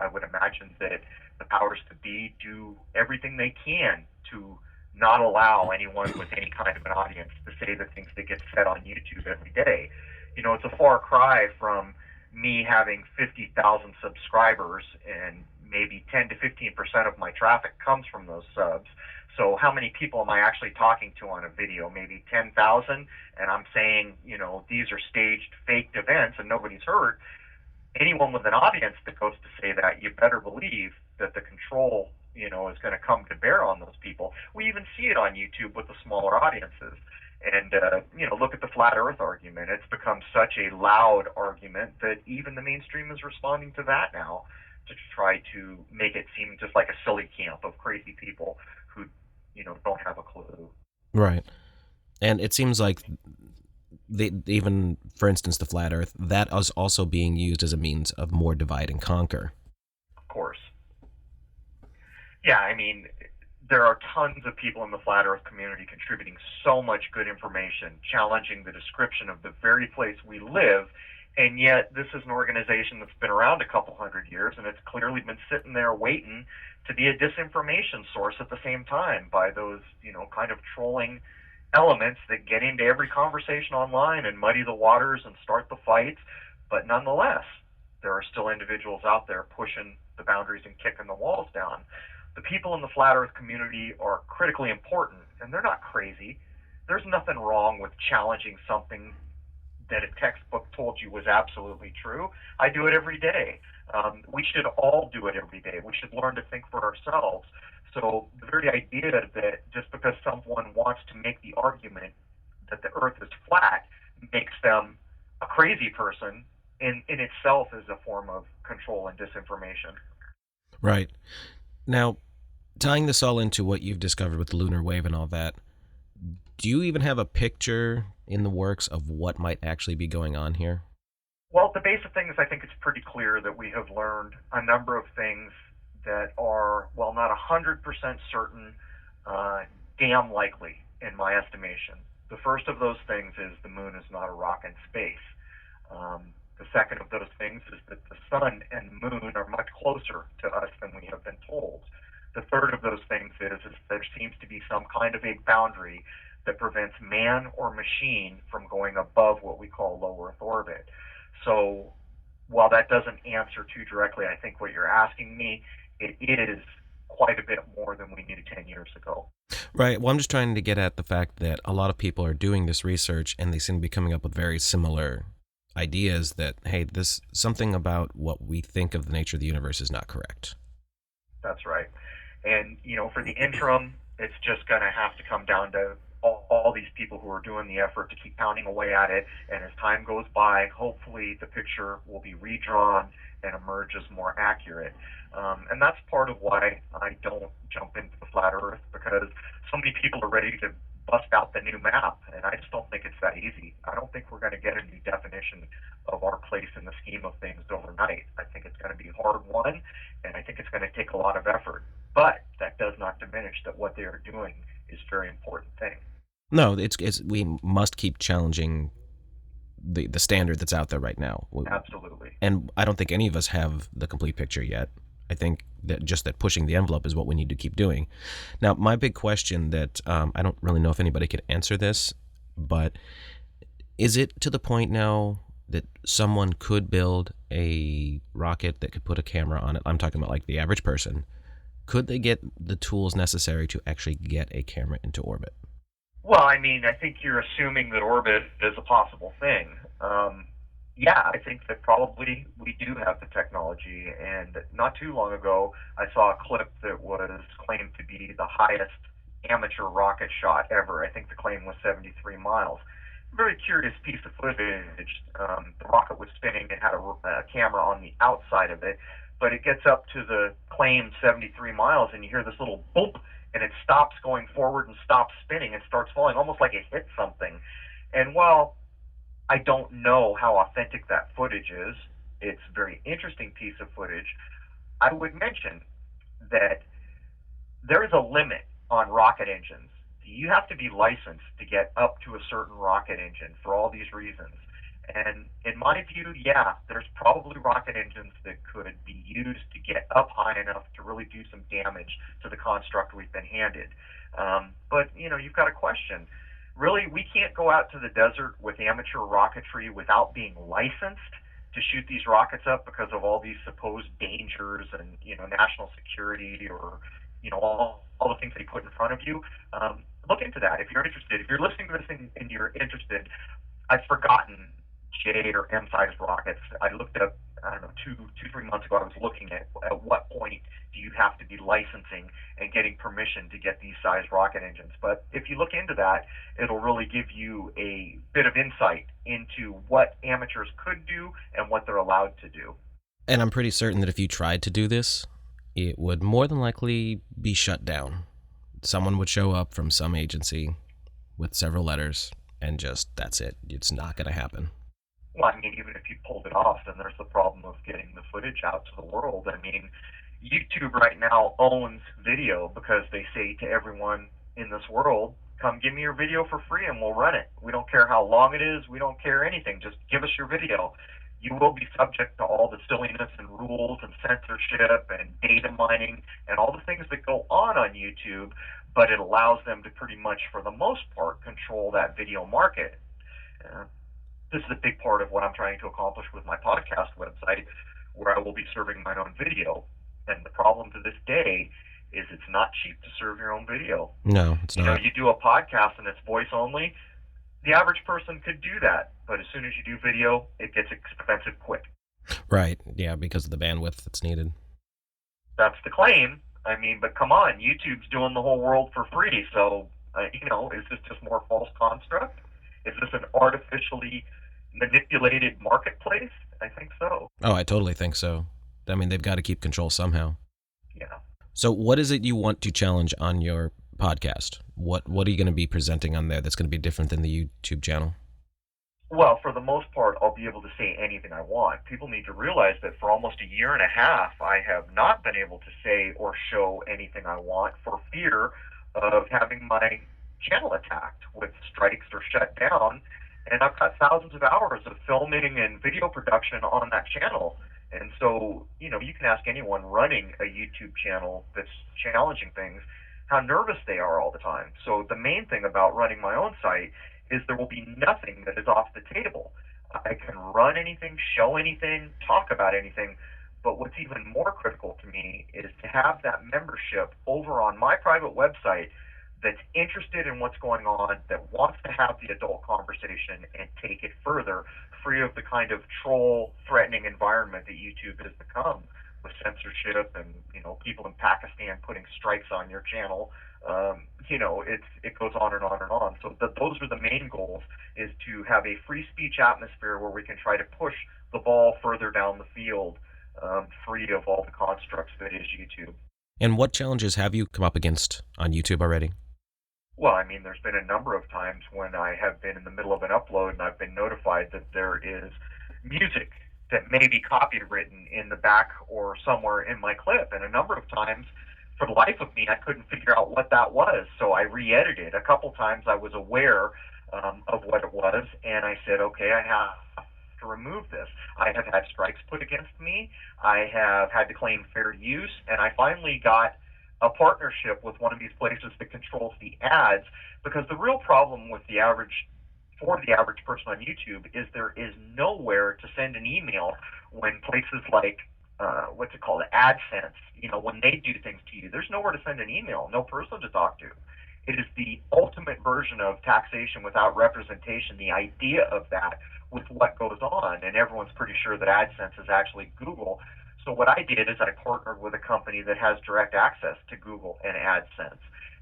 I would imagine that the powers to be do everything they can to not allow anyone with any kind of an audience to say the things that get said on YouTube every day. You know, it's a far cry from me having 50,000 subscribers and maybe 10 to 15% of my traffic comes from those subs. So how many people am I actually talking to on a video? Maybe 10,000, and I'm saying, you know, these are staged, faked events and nobody's hurt. Anyone with an audience that goes to say that, you better believe that the control, you know, is going to come to bear on those people. We even see it on YouTube with the smaller audiences. And, you know, look at the flat earth argument. It's become such a loud argument that even the mainstream is responding to that now to try to make it seem just like a silly camp of crazy people who, you know, don't have a clue. Right. And it seems like even, for instance, the flat earth, that is also being used as a means of more divide and conquer. Of course. Yeah, I mean, there are tons of people in the flat earth community contributing so much good information, challenging the description of the very place we live, and yet this is an organization that's been around a couple hundred years, and it's clearly been sitting there waiting to be a disinformation source at the same time by those, you know, kind of trolling elements that get into every conversation online and muddy the waters and start the fights. But nonetheless, there are still individuals out there pushing the boundaries and kicking the walls down. The people in the flat earth community are critically important, and they're not crazy. There's nothing wrong with challenging something that a textbook told you was absolutely true. I do it every day. We should all do it every day. We should learn to think for ourselves. So the very idea that just because someone wants to make the argument that the earth is flat makes them a crazy person in itself is a form of control and disinformation. Right. Now, tying this all into what you've discovered with the lunar wave and all that, do you even have a picture in the works of what might actually be going on here? Well, the basic thing is I think it's pretty clear that we have learned a number of things that are, well, not 100% certain, damn likely in my estimation. The first of those things is the moon is not a rock in space. The second of those things is that the sun and moon are much closer to us than we have been told. The third of those things is there seems to be some kind of a boundary that prevents man or machine from going above what we call low Earth orbit. So while that doesn't answer too directly, I think what you're asking me, it is quite a bit more than we knew 10 years ago. Right. Well, I'm just trying to get at the fact that a lot of people are doing this research and they seem to be coming up with very similar ideas that, hey, this something about what we think of the nature of the universe is not correct. That's right. And, you know, for the interim, it's just going to have to come down to all these people who are doing the effort to keep pounding away at it. And as time goes by, hopefully the picture will be redrawn and emerge as more accurate. And that's part of why I don't jump into the flat earth, because so many people are ready to bust out the new map, and I just don't think it's that easy. I don't think we're going to get a new definition of our place in the scheme of things overnight. I think it's going to be hard won, and I think it's going to take a that does not diminish that what they are doing is a very important thing. No, it's we must keep challenging the standard that's out there right now. Absolutely. And I don't think any of us have the complete picture yet. I think that just that pushing the envelope is what we need to keep doing. Now, my big question that I don't really know if anybody could answer this, but is it to the point now that someone could build a rocket that could put a camera on it? I'm talking about like the average person. Could they get the tools necessary to actually get a camera into orbit? Well, I mean, I think you're assuming that orbit is a possible thing. Yeah, I think that probably we do have the technology, and not too long ago, I saw a clip that was claimed to be the highest amateur rocket shot ever. I think the claim was 73 miles. Very curious piece of footage. The rocket was spinning, it had a camera on the outside of it, but it gets up to the claimed 73 miles, and you hear this little boop, and it stops going forward and stops spinning and starts falling, almost like it hit something. And while I don't know how authentic that footage is, it's a very interesting piece of footage, I would mention that there is a limit on rocket engines. You have to be licensed to get up to a certain rocket engine for all these reasons. And in my view, yeah, there's probably rocket engines that could be used to get up high enough to really do some damage to the construct we've been handed. But, you know, you've got a question. Really, we can't go out to the desert with amateur rocketry without being licensed to shoot these rockets up because of all these supposed dangers and, you know, national security or, you know, all the things they put in front of you. Look into that if you're interested. If you're listening to this and you're interested, I've forgotten J or M-sized rockets. I looked up, I don't know, two, 3 months ago, I was looking at what point do you have to be licensing and getting permission to get these size rocket engines. But if you look into that, it'll really give you a bit of insight into what amateurs could do and what they're allowed to do. And I'm pretty certain that if you tried to do this, it would more than likely be shut down. Someone would show up from some agency with several letters, and just, that's it. It's not going to happen. Well, I mean, even if you pulled it off, then there's the problem of getting the footage out to the world. I mean, YouTube right now owns video because they say to everyone in this world, come give me your video for free and we'll run it. We don't care how long it is. We don't care anything. Just give us your video. You will be subject to all the silliness and rules and censorship and data mining and all the things that go on YouTube, but it allows them to pretty much, for the most part, control that video market. This is a big part of what I'm trying to accomplish with my podcast website, where I will be serving my own video. And the problem to this day is it's not cheap to serve your own video. No, it's not. You know, you do a podcast and it's voice only. The average person could do that, but as soon as you do video, it gets expensive quick. Right, yeah, because of the bandwidth that's needed. That's the claim. I mean, but come on, YouTube's doing the whole world for free, so, you know, is this just more false construct? Is this an artificially manipulated marketplace? I think so. Oh, I totally think so. I mean, they've got to keep control somehow. Yeah. So what is it you want to challenge on your podcast? What are you going to be presenting on there that's going to be different than the YouTube channel? Well, for the most part, I'll be able to say anything I want. People need to realize that for almost a year and a half, I have not been able to say or show anything I want for fear of having my channel attacked with strikes or shut down. And I've got thousands of hours of filming and video production on that channel. And so, you know, you can ask anyone running a YouTube channel that's challenging things how nervous they are all the time. So the main thing about running my own site is there will be nothing that is off the table. I can run anything, show anything, talk about anything, but what's even more critical to me is to have that membership over on my private website that's interested in what's going on, that wants to have the adult conversation and take it further, free of the kind of troll, threatening environment that YouTube has become with censorship and, you know, people in Pakistan putting strikes on your channel. You know, it goes on and on and on. So those are the main goals, is to have a free speech atmosphere where we can try to push the ball further down the field, free of all the constructs that is YouTube. And what challenges have you come up against on YouTube already? Well, I mean, there's been a number of times when I have been in the middle of an upload and I've been notified that there is music that may be copywritten in the back or somewhere in my clip. And a number of times for the life of me, I couldn't figure out what that was. So I re-edited. A couple times I was aware of what it was, and I said, okay, I have to remove this. I have had strikes put against me. I have had to claim fair use, and I finally got a partnership with one of these places that controls the ads, because the real problem with the average person on YouTube is there is nowhere to send an email when places like what's it called, AdSense, when they do things to you, there's nowhere to send an email, no person to talk to. It is the ultimate version of taxation without representation, the idea of that with what goes on, and everyone's pretty sure that AdSense is actually Google. So what I did is I partnered with a company that has direct access to Google and AdSense.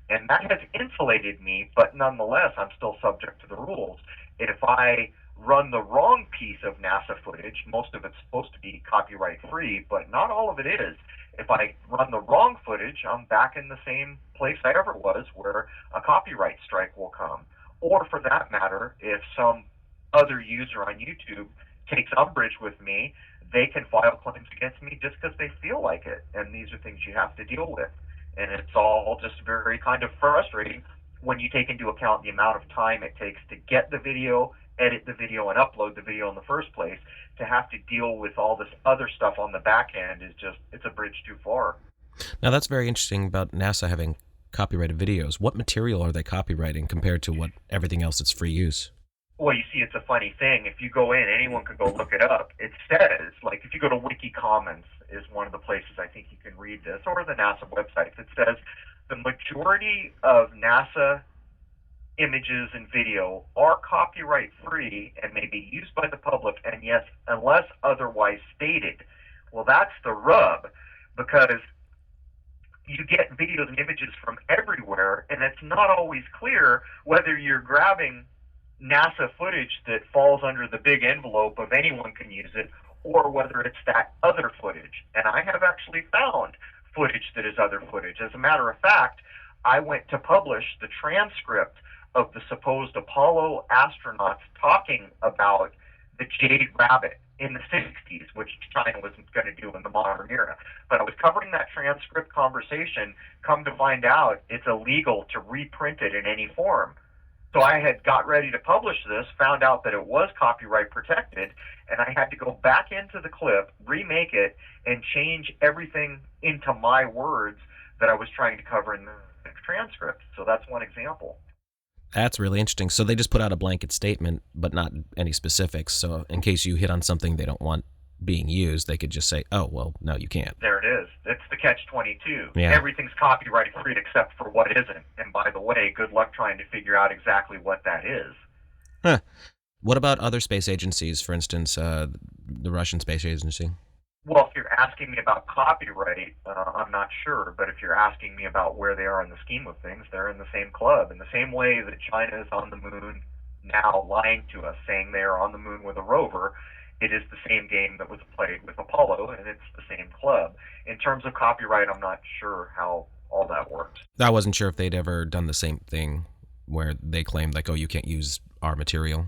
And that has insulated me, but nonetheless, I'm still subject to the rules. And if I run the wrong piece of NASA footage, most of it's supposed to be copyright free, but not all of it is. If I run the wrong footage, I'm back in the same place I ever was, where a copyright strike will come. Or for that matter, if some other user on YouTube takes umbrage with me, they can file claims against me just because they feel like it. And these are things you have to deal with. And it's all just very kind of frustrating when you take into account the amount of time it takes to get the video, edit the video, and upload the video in the first place. To have to deal with all this other stuff on the back end is just, it's a bridge too far. Now that's very interesting about NASA having copyrighted videos. What material are they copywriting compared to what everything else that's free use? Well, you see, it's a funny thing. If you go in, anyone could go look it up. It says, like, if you go to Wiki Commons is one of the places I think you can read this, or the NASA websites, it says the majority of NASA images and video are copyright free and may be used by the public, and yes, unless otherwise stated. Well, that's the rub, because you get videos and images from everywhere, and it's not always clear whether you're grabbing NASA footage that falls under the big envelope of anyone can use it, or whether it's that other footage. And I have actually found footage that is other footage. As a matter of fact, I went to publish the transcript of the supposed Apollo astronauts talking about the Jade Rabbit in the 60s, which China was going to do in the modern era. But I was covering that transcript conversation. Come to find out, it's illegal to reprint it in any form. So I had got ready to publish this, found out that it was copyright protected, and I had to go back into the clip, remake it, and change everything into my words that I was trying to cover in the transcript. So that's one example. That's really interesting. So they just put out a blanket statement, but not any specifics. So in case you hit on something they don't want being used, they could just say, oh, well, no, you can't. There it is. It's the catch-22. Yeah. Everything's copyright free except for what isn't. And by the way, good luck trying to figure out exactly what that is. Huh. What about other space agencies, for instance, the Russian Space Agency? Well, if you're asking me about copyright, I'm not sure. But if you're asking me about where they are in the scheme of things, they're in the same club. In the same way that China is on the moon now lying to us, saying they are on the moon with a rover, it is the same game that was played with Apollo, and it's the same club. In terms of copyright, I'm not sure how all that works. I wasn't sure if they'd ever done the same thing where they claimed, like, oh, you can't use our material.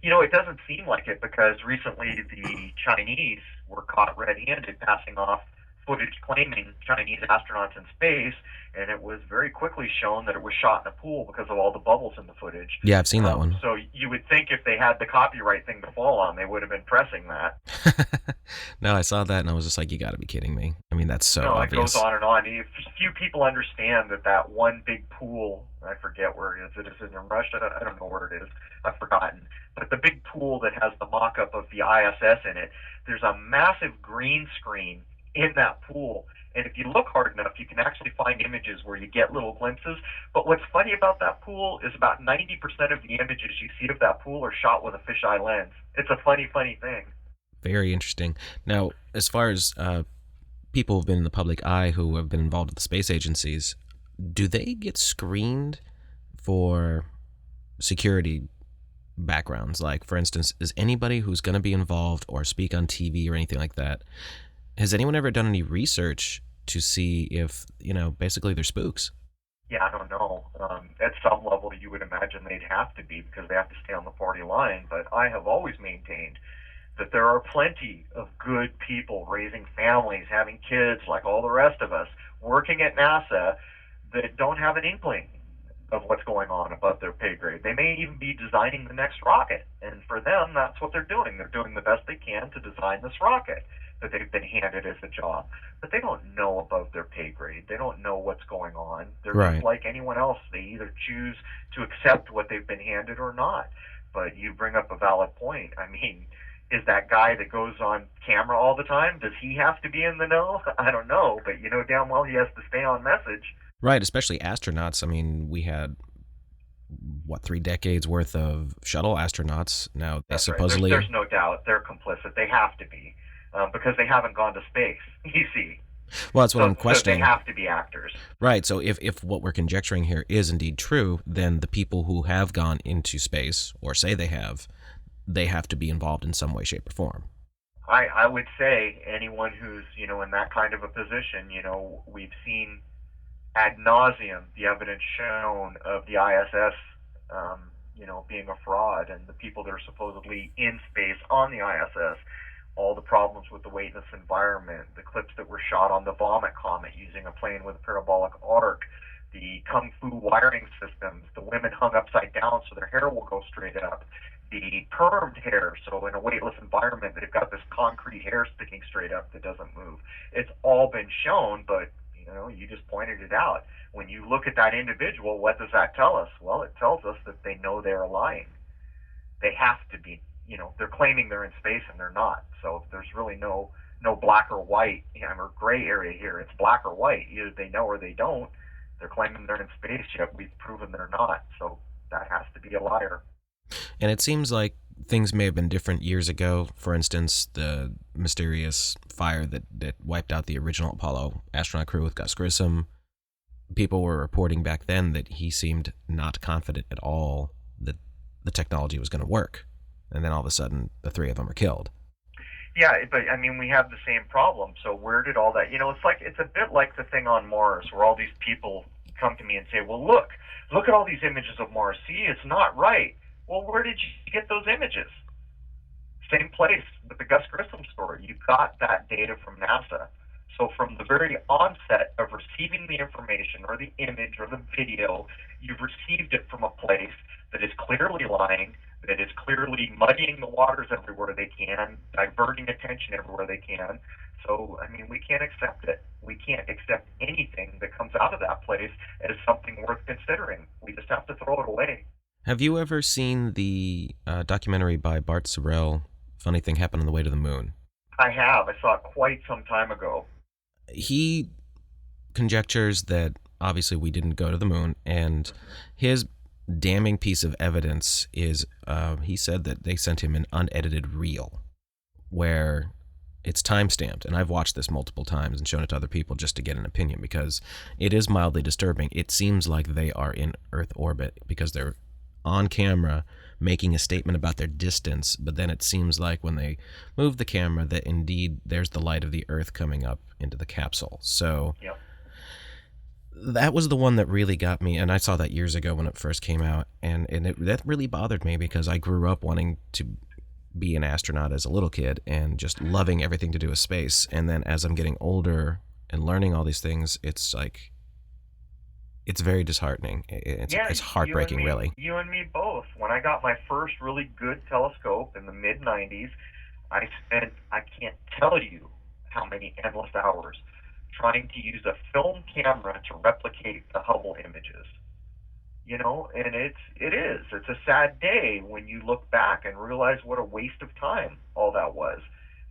It doesn't seem like it, because recently the Chinese were caught red-handed passing off footage claiming Chinese astronauts in space, and it was very quickly shown that it was shot in a pool because of all the bubbles in the footage. Yeah, I've seen that one. So you would think if they had the copyright thing to fall on, they would have been pressing that. No, I saw that, and I was just like, you got to be kidding me. I mean, that's so obvious. It goes on and on. Few people understand that one big pool, I forget where it is. It is in Russia. I don't know where it is. I've forgotten. But the big pool that has the mock-up of the ISS in it, there's a massive green screen in that pool. And if you look hard enough, you can actually find images where you get little glimpses. But what's funny about that pool is about 90% of the images you see of that pool are shot with a fisheye lens. It's a funny, funny thing. Very interesting. Now, as far as people who've been in the public eye who have been involved with the space agencies, do they get screened for security backgrounds? Like, for instance, is anybody who's going to be involved or speak on TV or anything like that, has anyone ever done any research to see if, basically they're spooks? Yeah, I don't know. At some level, you would imagine they'd have to be, because they have to stay on the party line. But I have always maintained that there are plenty of good people raising families, having kids like all the rest of us, working at NASA that don't have an inkling of what's going on above their pay grade. They may even be designing the next rocket, and for them, that's what they're doing. They're doing the best they can to design this rocket that they've been handed as a job. But they don't know above their pay grade. They don't know what's going on. They're just like anyone else. They either choose to accept what they've been handed or not. But you bring up a valid point. I mean, is that guy that goes on camera all the time, does he have to be in the know? I don't know, but you know damn well he has to stay on message. Right, especially astronauts. I mean, we had, what, 3 decades worth of shuttle astronauts. Now, they supposedly... Right. There's no doubt they're complicit. They have to be, because they haven't gone to space, you see. Well, that's what I'm questioning. So they have to be actors. Right, so if what we're conjecturing here is indeed true, then the people who have gone into space, or say they have to be involved in some way, shape, or form. I would say anyone who's, you know, in that kind of a position, you know, we've seen ad nauseum the evidence shown of the ISS, you know, being a fraud, and the people that are supposedly in space on the ISS, all the problems with the weightless environment, the clips that were shot on the Vomit Comet using a plane with a parabolic arc, the Kung Fu wiring systems, the women hung upside down so their hair will go straight up, the permed hair, so in a weightless environment they've got this concrete hair sticking straight up that doesn't move. It's all been shown, but you know, you just pointed it out. When you look at that individual, what does that tell us? Well, it tells us that they know they're lying. They have to be, you know, they're claiming they're in space and they're not. So there's really no black or white, you know, or gray area here. It's black or white. Either they know or they don't. They're claiming they're in space, yet we've proven they're not. So that has to be a liar. And it seems like things may have been different years ago. For instance, the mysterious fire that wiped out the original Apollo astronaut crew with Gus Grissom. People were reporting back then that he seemed not confident at all that the technology was going to work. And then all of a sudden, the 3 of them are killed. Yeah, but I mean, we have the same problem. So where did all that, you know, it's a bit like the thing on Mars where all these people come to me and say, well, look at all these images of Mars. See, it's not right. Well, where did you get those images? Same place with the Gus Grissom story. You got that data from NASA. So from the very onset of receiving the information or the image or the video, you've received it from a place that is clearly lying, that is clearly muddying the waters everywhere they can, diverting attention everywhere they can. So, I mean, we can't accept it. We can't accept anything that comes out of that place as something worth considering. We just have to throw it away. Have you ever seen the documentary by Bart Sorrell, Funny Thing Happened on the Way to the Moon? I have. I saw it quite some time ago. He conjectures that obviously we didn't go to the moon, and his damning piece of evidence is he said that they sent him an unedited reel where it's time-stamped, and I've watched this multiple times and shown it to other people just to get an opinion because it is mildly disturbing. It seems like they are in Earth orbit because they're on camera making a statement about their distance, but then it seems like when they move the camera that indeed there's the light of the Earth coming up into the capsule. So yep. That was the one that really got me, and I saw that years ago when it first came out, and that really bothered me because I grew up wanting to be an astronaut as a little kid and just loving everything to do with space. And then as I'm getting older and learning all these things, it's like, it's very disheartening. It's heartbreaking, really. You and me both. When I got my first really good telescope in the mid-90s, I can't tell you how many endless hours trying to use a film camera to replicate the Hubble images. You know, and it's a sad day when you look back and realize what a waste of time all that was,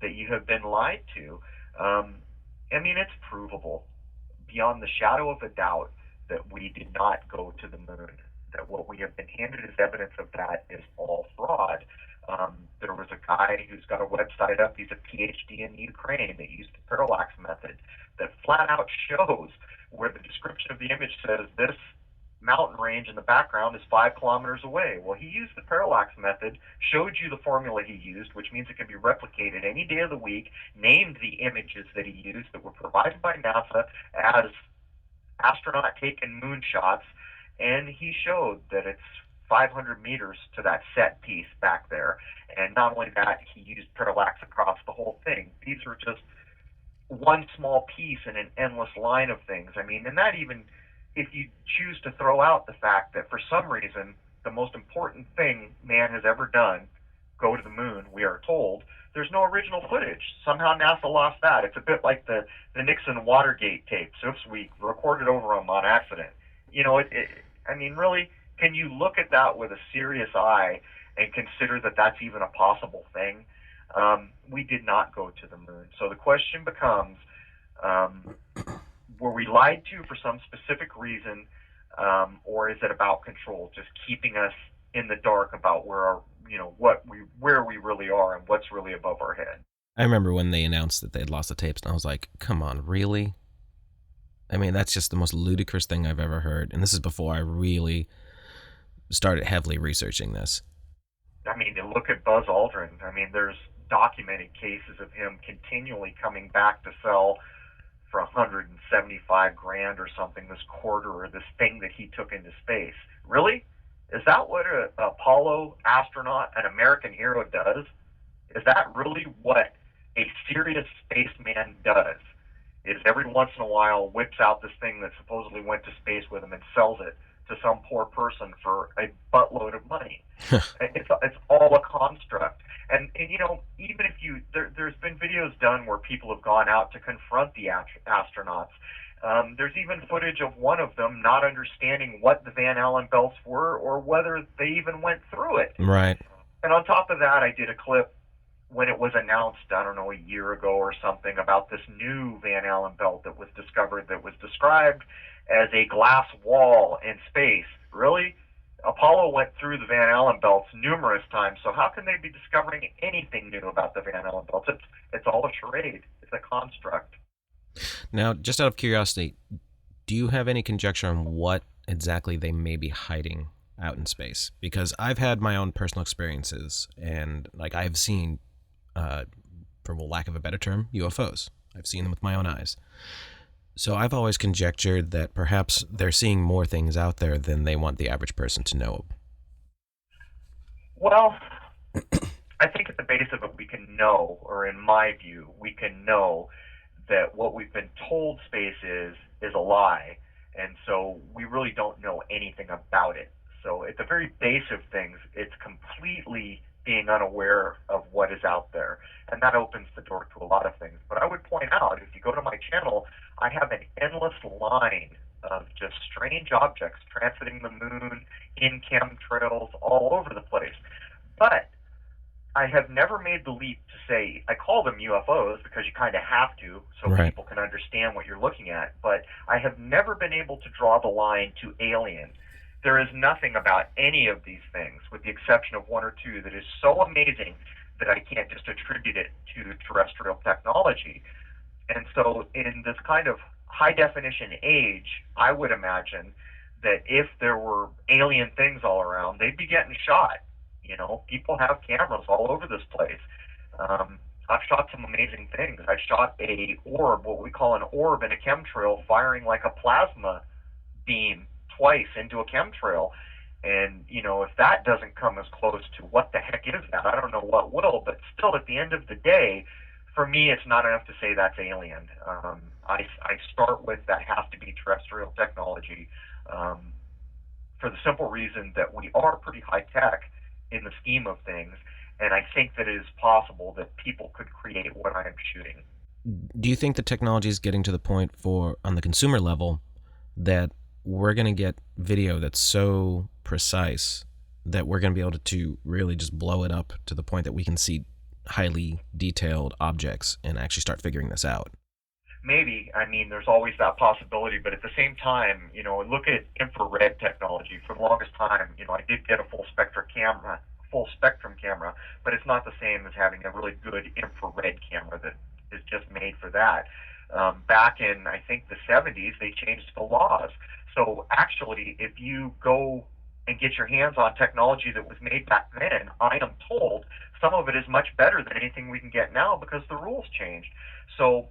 that you have been lied to. I mean, it's provable beyond the shadow of a doubt that we did not go to the moon, that what we have been handed as evidence of that is all fraud. There was a guy who's got a website up, he's a PhD in Ukraine, that used the parallax method that flat out shows where the description of the image says this mountain range in the background is 5 kilometers away. Well, he used the parallax method, showed you the formula he used, which means it can be replicated any day of the week, named the images that he used that were provided by NASA as astronaut taken moonshots, and he showed that it's 500 meters to that set piece back there. And not only that, he used parallax across the whole thing. These are just one small piece in an endless line of things. I mean, and that even, if you choose to throw out the fact that for some reason, the most important thing man has ever done, go to the moon, we are told, there's no original footage. Somehow NASA lost that. It's a bit like the Nixon Watergate tapes. Oops, we recorded over them on accident. You know, I mean, really, can you look at that with a serious eye and consider that that's even a possible thing? We did not go to the moon. So the question becomes, were we lied to for some specific reason, or is it about control, just keeping us in the dark about where we really are and what's really above our head? I remember when they announced that they had lost the tapes, and I was like, come on, really? I mean, that's just the most ludicrous thing I've ever heard. And this is before I really started heavily researching this. I mean, to look at Buzz Aldrin, I mean, there's documented cases of him continually coming back to sell for $175,000 or something, this quarter or this thing that he took into space. Really? Is that what an Apollo astronaut, an American hero, does? Is that really what a serious spaceman does? Is every once in a while whips out this thing that supposedly went to space with him and sells it to some poor person for a buttload of money? It's all a construct. And you know, even if there's been videos done where people have gone out to confront the astronauts. There's even footage of one of them not understanding what the Van Allen belts were or whether they even went through it. Right. And on top of that, I did a clip when it was announced, I don't know, a year ago or something, about this new Van Allen belt that was discovered that was described as a glass wall in space. Really? Apollo went through the Van Allen belts numerous times, so how can they be discovering anything new about the Van Allen belts? It's all a charade. It's a construct. Now, just out of curiosity, do you have any conjecture on what exactly they may be hiding out in space? Because I've had my own personal experiences, and like I've seen, for lack of a better term, UFOs. I've seen them with my own eyes. So I've always conjectured that perhaps they're seeing more things out there than they want the average person to know. Well, I think at the base of it we can know, or in my view, we can know that what we've been told space is a lie, and so we really don't know anything about it. So at the very base of things, it's completely being unaware of what is out there, and that opens the door to a lot of things. But I would point out, if you go to my channel, I have an endless line of just strange objects transiting the moon, in chemtrails, all over the place. But I have never made the leap to say, I call them UFOs because you kind of have to, so Right. people can understand what you're looking at, but I have never been able to draw the line to alien. There is nothing about any of these things, with the exception of one or two, that is so amazing that I can't just attribute it to terrestrial technology. And so in this kind of high-definition age, I would imagine that if there were alien things all around, they'd be getting shot. You know, people have cameras all over this place. I've shot some amazing things. I shot a orb, what we call an orb in a chemtrail, firing like a plasma beam twice into a chemtrail. And, you know, if that doesn't come as close to what the heck is that, I don't know what will. But still, at the end of the day, for me, it's not enough to say that's alien. I start with that has to be terrestrial technology, for the simple reason that we are pretty high-tech in the scheme of things, and I think that it is possible that people could create what I am shooting. Do you think the technology is getting to the point on the consumer level, that we're going to get video that's so precise that we're going to be able to really just blow it up to the point that we can see highly detailed objects and actually start figuring this out? Maybe. I mean, there's always that possibility, but at the same time, you know, look at infrared technology. For the longest time, you know, I did get a full spectrum camera, but it's not the same as having a really good infrared camera that is just made for that. Back in, I think, the 70s, they changed the laws. So actually, if you go and get your hands on technology that was made back then, I am told some of it is much better than anything we can get now because the rules changed. So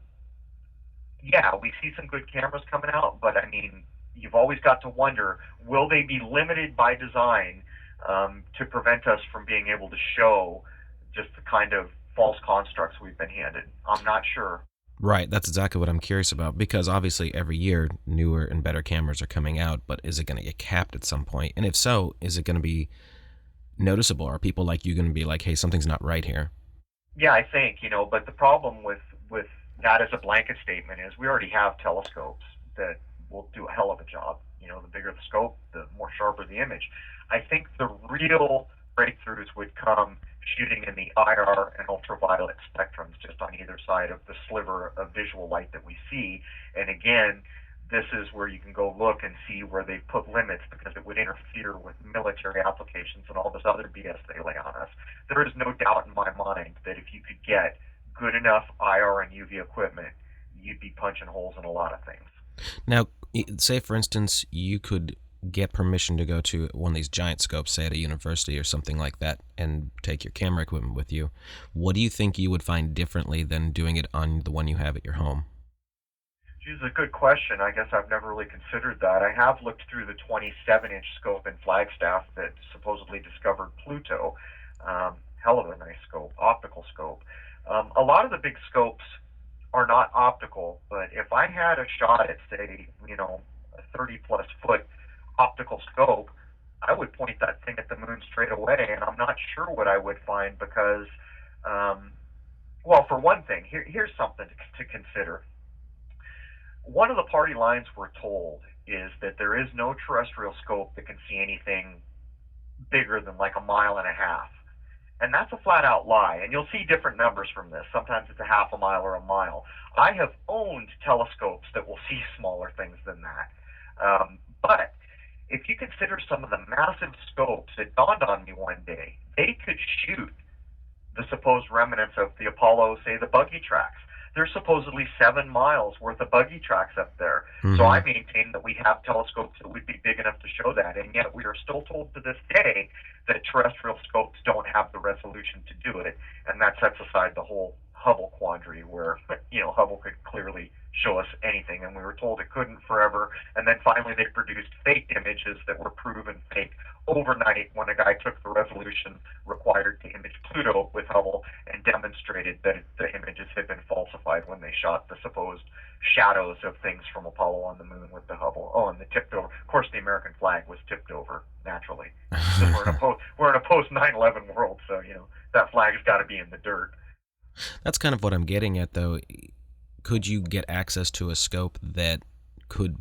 yeah, we see some good cameras coming out, but I mean, you've always got to wonder, will they be limited by design to prevent us from being able to show just the kind of false constructs we've been handed. I'm not sure. Right, that's exactly what I'm curious about, because obviously every year newer and better cameras are coming out, but is it going to get capped at some point? And if so, is it going to be noticeable? Are people like you going to be like, hey, something's not right here? Yeah, I think, but the problem with that as a blanket statement is we already have telescopes that will do a hell of a job. The bigger the scope, the more sharper the image. I think the real breakthroughs would come shooting in the IR and ultraviolet spectrums just on either side of the sliver of visual light that we see. And again, this is where you can go look and see where they've put limits, because it would interfere with military applications and all this other BS they lay on us. There is no doubt in my mind that if you could get good enough IR and UV equipment, you'd be punching holes in a lot of things. Now, say for instance, you could get permission to go to one of these giant scopes, say at a university or something like that, and take your camera equipment with you. What do you think you would find differently than doing it on the one you have at your home? Geez, a good question. I guess I've never really considered that. I have looked through the 27-inch scope in Flagstaff that supposedly discovered Pluto. Hell of a nice scope, optical scope. A lot of the big scopes are not optical, but if I had a shot at, say, a 30-plus foot optical scope, I would point that thing at the moon straight away, and I'm not sure what I would find because, well, for one thing, here's something to consider. One of the party lines we're told is that there is no terrestrial scope that can see anything bigger than like a mile and a half. And that's a flat-out lie, and you'll see different numbers from this. Sometimes it's a half a mile or a mile. I have owned telescopes that will see smaller things than that. But if you consider some of the massive scopes, it dawned on me one day, they could shoot the supposed remnants of the Apollo, say, the buggy tracks. There's supposedly 7 miles worth of buggy tracks up there. Mm-hmm. So I maintain that we have telescopes that would be big enough to show that, and yet we are still told to this day that terrestrial scopes don't have the resolution to do it, and that sets aside the whole Hubble quandary where, Hubble could clearly show us anything, and we were told it couldn't forever, and then finally they produced fake images that were proven fake overnight when a guy took the resolution required to image Pluto with Hubble and demonstrated that the images had been falsified when they shot the supposed shadows of things from Apollo on the moon with the Hubble. Oh, and the tipped over. Of course, the American flag was tipped over naturally. We're in a post 9/11 world, so that flag's got to be in the dirt. That's kind of what I'm getting at, though. Could you get access to a scope that could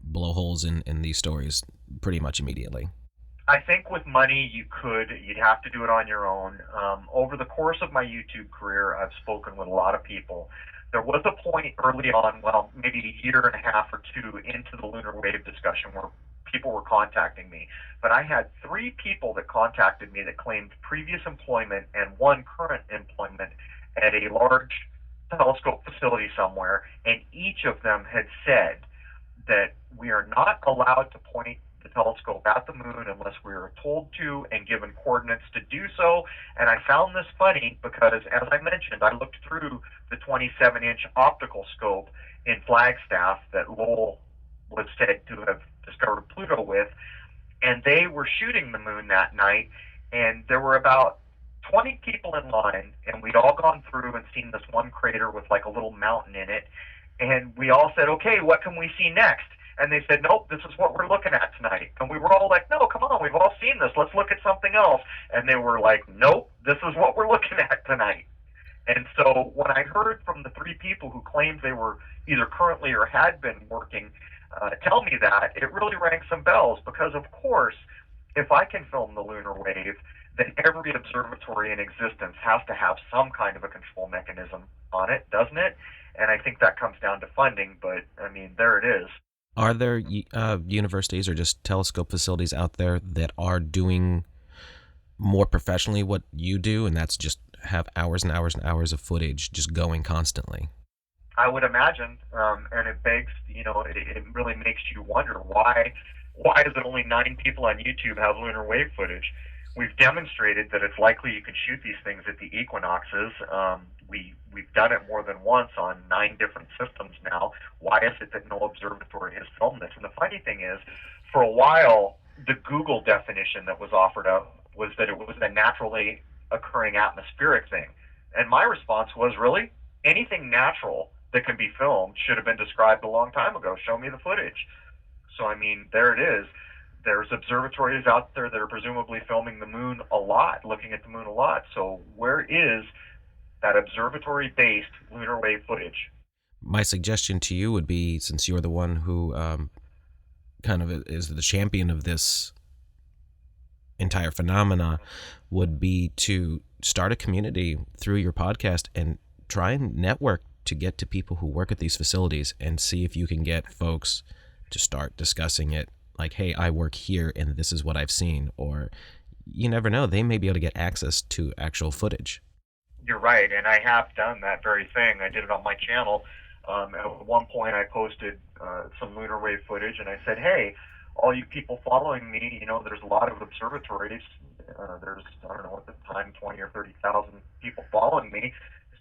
blow holes in these stories pretty much immediately? I think with money you could. You'd have to do it on your own. Over the course of my YouTube career, I've spoken with a lot of people. There was a point early on, well, maybe a year and a half or two into the lunar wave discussion where people were contacting me. But I had 3 people that contacted me that claimed previous employment and 1 current employment at a large telescope facility somewhere, and each of them had said that we are not allowed to point the telescope at the moon unless we are told to and given coordinates to do so. And I found this funny because, as I mentioned, I looked through the 27-inch optical scope in Flagstaff that Lowell was said to have discovered Pluto with, and they were shooting the moon that night, and there were about 20 people in line, and we'd all gone through and seen this one crater with like a little mountain in it, and we all said, okay, what can we see next? And they said, nope, this is what we're looking at tonight. And we were all like, no, come on, we've all seen this, let's look at something else. And they were like, nope, this is what we're looking at tonight. And so when I heard from the 3 people who claimed they were either currently or had been working tell me that, it really rang some bells, because of course, if I can film the lunar wave, then every observatory in existence has to have some kind of a control mechanism on it, doesn't it? And I think that comes down to funding, but I mean, there it is. Are there universities or just telescope facilities out there that are doing more professionally what you do, and that's just have hours and hours and hours of footage just going constantly? I would imagine, and it begs, it really makes you wonder why is it only 9 people on YouTube have lunar wave footage? We've demonstrated that it's likely you can shoot these things at the equinoxes. We've done it more than once on 9 different systems now. Why is it that no observatory has filmed this? And the funny thing is, for a while, the Google definition that was offered up was that it was a naturally occurring atmospheric thing. And my response was, really? Anything natural that can be filmed should have been described a long time ago. Show me the footage. So, I mean, there it is. There's observatories out there that are presumably filming the moon a lot, looking at the moon a lot. So where is that observatory-based lunar wave footage? My suggestion to you would be, since you're the one who kind of is the champion of this entire phenomena, would be to start a community through your podcast and try and network to get to people who work at these facilities and see if you can get folks to start discussing it. Like, hey, I work here and this is what I've seen. Or you never know, they may be able to get access to actual footage. You're right, and I have done that very thing. I did it on my channel. At one point, I posted some lunar wave footage, and I said, hey, all you people following me, there's a lot of observatories. There's, I don't know at the time, 20 or 30,000 people following me.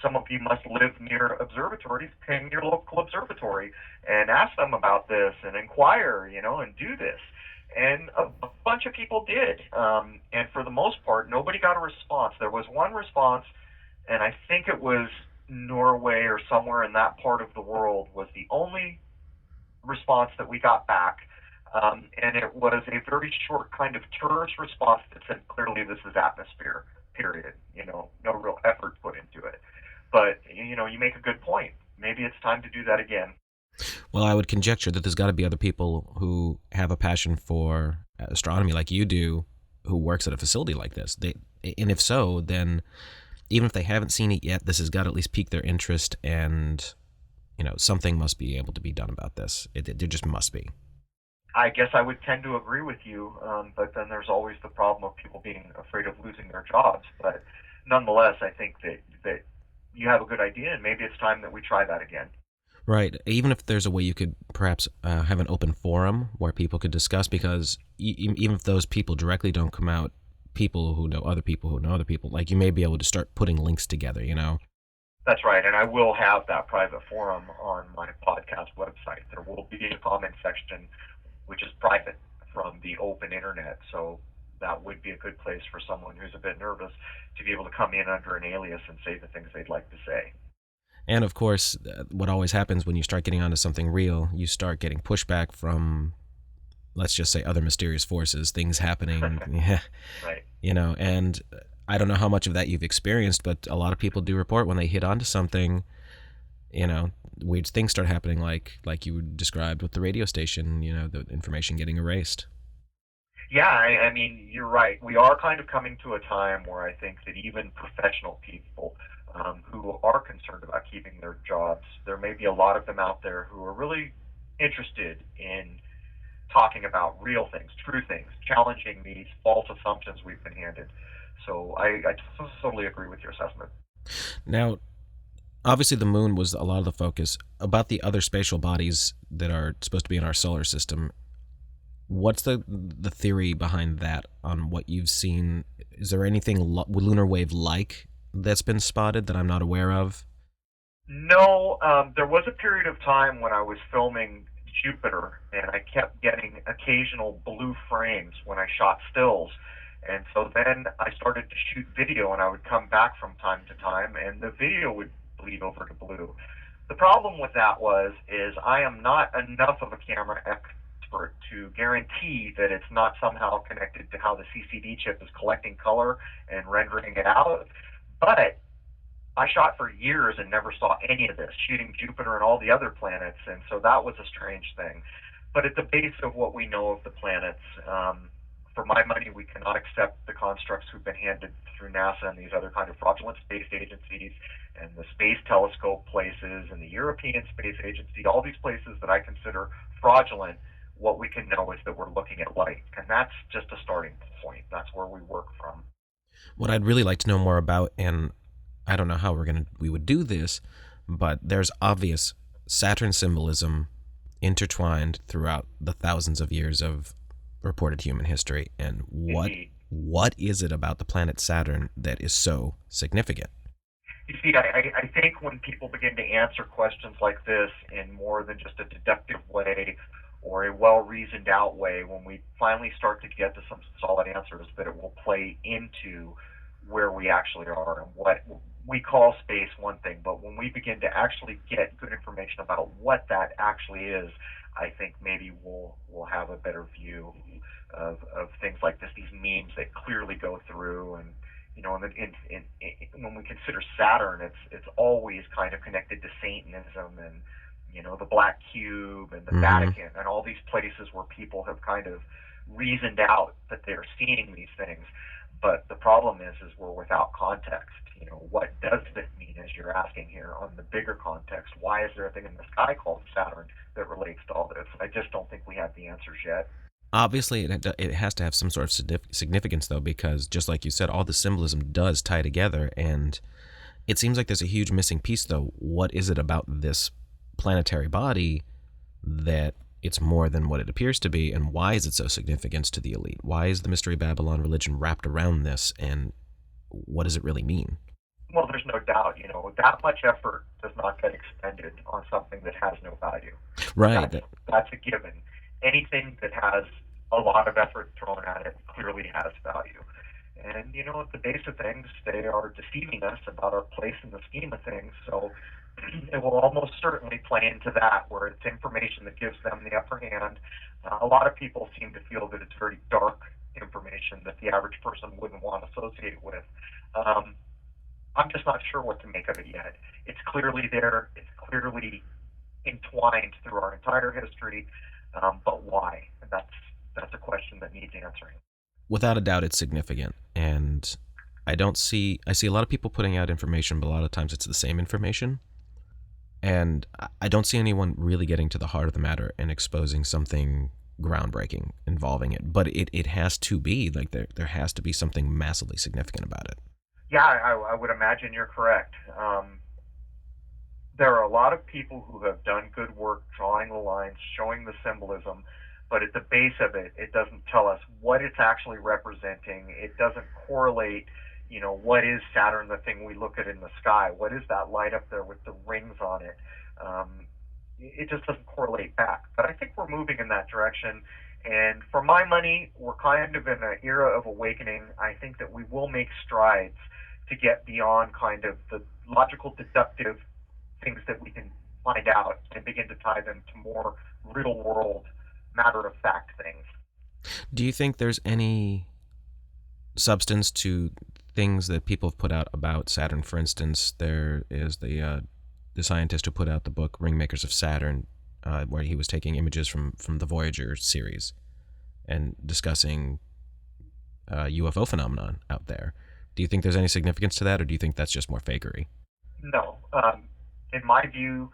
Some of you must live near observatories. Ping your local observatory and ask them about this and inquire, and do this. And a bunch of people did. And for the most part, nobody got a response. There was one response, and I think it was Norway or somewhere in that part of the world was the only response that we got back. And it was a very short kind of tourist response that said, clearly this is atmosphere, period. No real effort put into it. But, you make a good point. Maybe it's time to do that again. Well, I would conjecture that there's got to be other people who have a passion for astronomy like you do, who works at a facility like this. And if so, then even if they haven't seen it yet, this has got to at least pique their interest, and, something must be able to be done about this. There just must be. I guess I would tend to agree with you, but then there's always the problem of people being afraid of losing their jobs. But nonetheless, I think that you have a good idea, and maybe it's time that we try that again. Right. Even if there's a way you could perhaps have an open forum where people could discuss, because even if those people directly don't come out, people who know other people who know other people, like, you may be able to start putting links together, That's right, and I will have that private forum on my podcast website. There will be a comment section which is private from the open internet, so that would be a good place for someone who's a bit nervous to be able to come in under an alias and say the things they'd like to say. And of course, what always happens when you start getting onto something real, you start getting pushback from, let's just say, other mysterious forces, things happening. Yeah. Right. And I don't know how much of that you've experienced, but a lot of people do report when they hit onto something, weird things start happening, like you described with the radio station, the information getting erased. Yeah, I mean, you're right. We are kind of coming to a time where I think that even professional people who are concerned about keeping their jobs, there may be a lot of them out there who are really interested in talking about real things, true things, challenging these false assumptions we've been handed. So I totally agree with your assessment. Now, obviously the moon was a lot of the focus. About the other spatial bodies that are supposed to be in our solar system, what's the theory behind that on what you've seen? Is there anything lunar wave-like that's been spotted that I'm not aware of? No, there was a period of time when I was filming Jupiter, and I kept getting occasional blue frames when I shot stills. And so then I started to shoot video, and I would come back from time to time, and the video would bleed over to blue. The problem with that is I am not enough of a camera expert to guarantee that it's not somehow connected to how the CCD chip is collecting color and rendering it out. But I shot for years and never saw any of this, shooting Jupiter and all the other planets, and so that was a strange thing. But at the base of what we know of the planets, for my money, we cannot accept the constructs we've been handed through NASA and these other kind of fraudulent space agencies and the Space Telescope places and the European Space Agency, all these places that I consider fraudulent. What we can know is that we're looking at light, and that's just a starting point. That's where we work from. What I'd really like to know more about, and I don't know how we would do this, but there's obvious Saturn symbolism intertwined throughout the thousands of years of reported human history. And what is it about the planet Saturn that is so significant? You see, I think when people begin to answer questions like this in more than just a deductive way or a well-reasoned out way, when we finally start to get to some solid answers, that it will play into where we actually are. And what we call space one thing, but when we begin to actually get good information about what that actually is, I think maybe we'll have a better view of things like this, these memes that clearly go through. And when we consider Saturn, it's always kind of connected to Satanism and the Black Cube and the Vatican and all these places where people have kind of reasoned out that they're seeing these things. But the problem is we're without context. What does this mean, as you're asking here, on the bigger context? Why is there a thing in the sky called Saturn that relates to all this? I just don't think we have the answers yet. Obviously, it has to have some sort of significance, though, because just like you said, all the symbolism does tie together, and it seems like there's a huge missing piece, though. What is it about this planetary body that it's more than what it appears to be, and why is it so significant to the elite? Why is the Mystery Babylon religion wrapped around this, and what does it really mean? Well, there's no doubt, that much effort does not get expended on something that has no value. Right. That's a given. Anything that has a lot of effort thrown at it clearly has value. And, at the base of things, they are deceiving us about our place in the scheme of things. So it will almost certainly play into that, where it's information that gives them the upper hand. A lot of people seem to feel that it's very dark information that the average person wouldn't want to associate with. I'm just not sure what to make of it yet. It's clearly there. It's clearly entwined through our entire history. But why? And that's a question that needs answering. Without a doubt, it's significant. And I see a lot of people putting out information, but a lot of times it's the same information. And I don't see anyone really getting to the heart of the matter and exposing something groundbreaking involving it. But it has to be, like, there has to be something massively significant about it. Yeah, I would imagine you're correct. There are a lot of people who have done good work drawing the lines, showing the symbolism, but at the base of it, it doesn't tell us what it's actually representing. It doesn't correlate, what is Saturn, the thing we look at in the sky? What is that light up there with the rings on it? It just doesn't correlate back. But I think we're moving in that direction. And for my money, we're kind of in an era of awakening. I think that we will make strides to get beyond kind of the logical, deductive things that we can find out and begin to tie them to more real-world, matter-of-fact things. Do you think there's any substance to things that people have put out about Saturn? For instance, there is the scientist who put out the book Ringmakers of Saturn, where he was taking images from the Voyager series and discussing UFO phenomenon out there. Do you think there's any significance to that, or do you think that's just more fakery? No. In my view,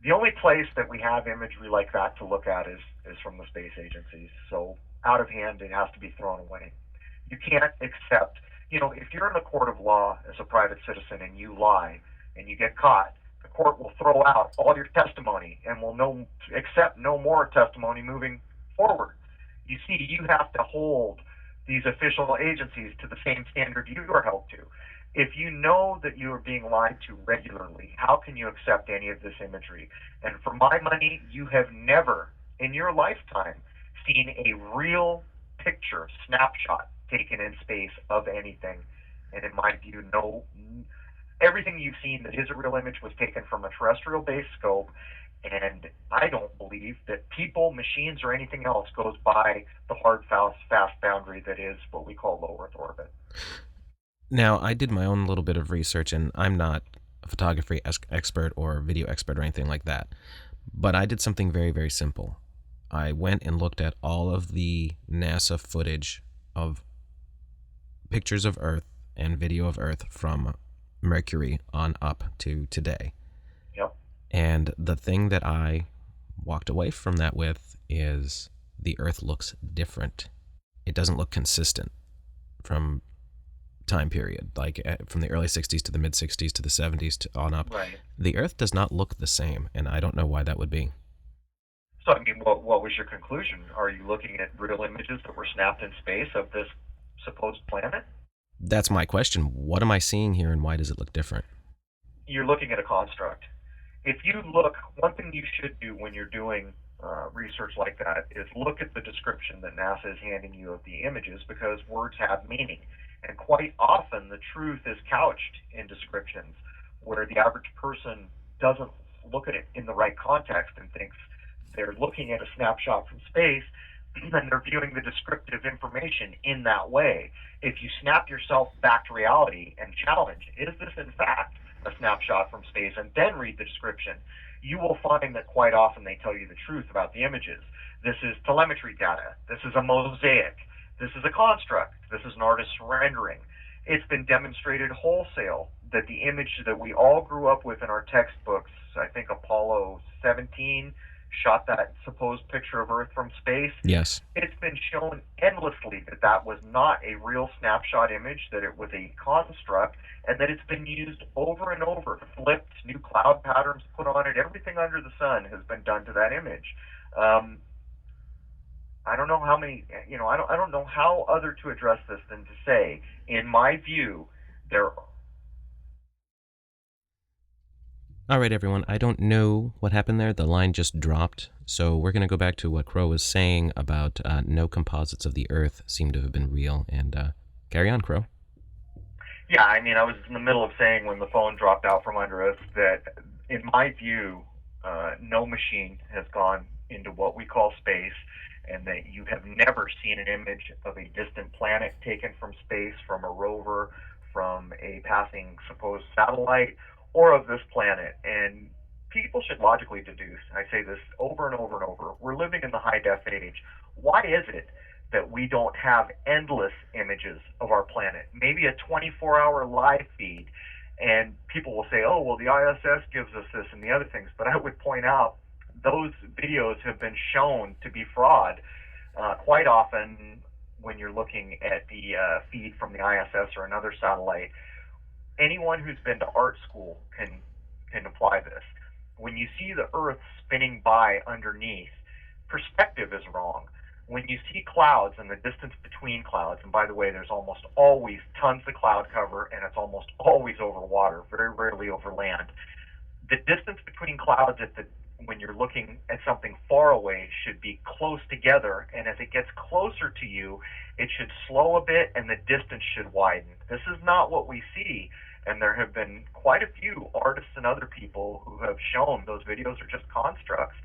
the only place that we have imagery like that to look at is from the space agencies. So out of hand, it has to be thrown away. You can't accept, if you're in a court of law as a private citizen and you lie and you get caught, the court will throw out all your testimony and will accept no more testimony moving forward. You see, you have to hold these official agencies to the same standard you are held to. If you know that you are being lied to regularly, how can you accept any of this imagery? And for my money, you have never in your lifetime seen a real picture, snapshot taken in space of anything. And in my view, everything you've seen that is a real image was taken from a terrestrial-based scope. And I don't believe that people, machines, or anything else goes by the hard, fast boundary that is what we call low Earth orbit. Now, I did my own little bit of research, and I'm not a photography expert or video expert or anything like that, but I did something very, very simple. I went and looked at all of the NASA footage of pictures of Earth and video of Earth from Mercury on up to today. Yep. And the thing that I walked away from that with is the Earth looks different. It doesn't look consistent from time period, like from the early 60s to the mid 60s to the 70s to on up. Right. The Earth does not look the same, and I don't know why that would be. So, I mean, what was your conclusion? Are you looking at real images that were snapped in space of this supposed planet? That's my question. What am I seeing here, and why does it look different? You're looking at a construct. If you look, one thing you should do when you're doing research like that is look at the description that NASA is handing you of the images, because words have meaning. And quite often the truth is couched in descriptions where the average person doesn't look at it in the right context and thinks they're looking at a snapshot from space and they're viewing the descriptive information in that way. If you snap yourself back to reality and challenge, is this in fact a snapshot from space, and then read the description, you will find that quite often they tell you the truth about the images. This is telemetry data. This is a mosaic. This is a construct. This is an artist's rendering. It's been demonstrated wholesale that the image that we all grew up with in our textbooks, I think Apollo 17 shot that supposed picture of Earth from space. Yes. It's been shown endlessly that that was not a real snapshot image, that it was a construct, and that it's been used over and over, flipped, new cloud patterns put on it. Everything under the sun has been done to that image. I don't know how many, I don't know how other to address this than to say, in my view, there. All right, everyone. I don't know what happened there. The line just dropped. So we're going to go back to what Crow was saying about no composites of the Earth seem to have been real. And carry on, Crow. Yeah, I mean, I was in the middle of saying when the phone dropped out from under us that, in my view, no machine has gone into what we call space, and that you have never seen an image of a distant planet taken from space, from a rover, from a passing supposed satellite, or of this planet. And people should logically deduce, I say this over and over and over, we're living in the high-def age. Why is it that we don't have endless images of our planet? Maybe a 24-hour live feed, and people will say, oh, well, the ISS gives us this and the other things. But I would point out those videos have been shown to be fraud. Quite often when you're looking at the feed from the ISS or another satellite, anyone who's been to art school can apply this. When you see the Earth spinning by underneath, perspective is wrong. When you see clouds and the distance between clouds, and by the way, there's almost always tons of cloud cover, and it's almost always over water, very rarely over land. The distance between clouds when you're looking at something far away should be close together, and as it gets closer to you, it should slow a bit and the distance should widen. This is not what we see, and there have been quite a few artists and other people who have shown those videos are just constructs.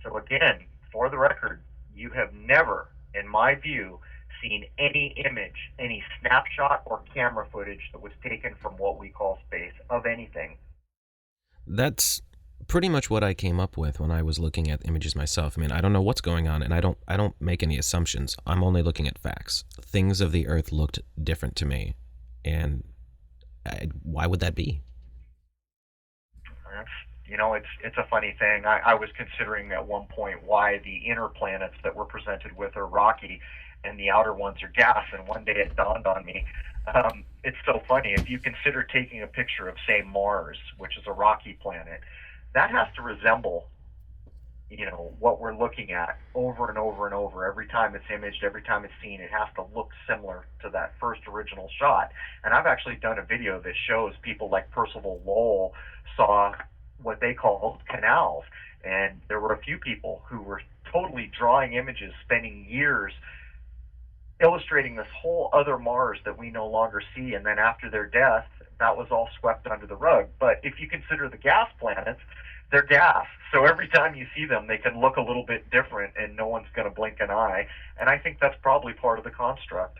So again, for the record, you have never, in my view, seen any image, any snapshot or camera footage that was taken from what we call space of anything. That's pretty much what I came up with when I was looking at images myself. I mean, I don't know what's going on, and I don't make any assumptions. I'm only looking at facts. Things of the Earth looked different to me, and why would that be? It's a funny thing. I was considering at one point why the inner planets that we're presented with are rocky and the outer ones are gas, and one day it dawned on me. It's so funny. If you consider taking a picture of, say, Mars, which is a rocky planet, that has to resemble, what we're looking at over and over and over. Every time it's imaged, every time it's seen, it has to look similar to that first original shot. And I've actually done a video that shows people like Percival Lowell saw what they call canals. And there were a few people who were totally drawing images, spending years illustrating this whole other Mars that we no longer see. And then after their death, that was all swept under the rug. But if you consider the gas planets, they're gas. So every time you see them, they can look a little bit different, and no one's going to blink an eye. And I think that's probably part of the construct.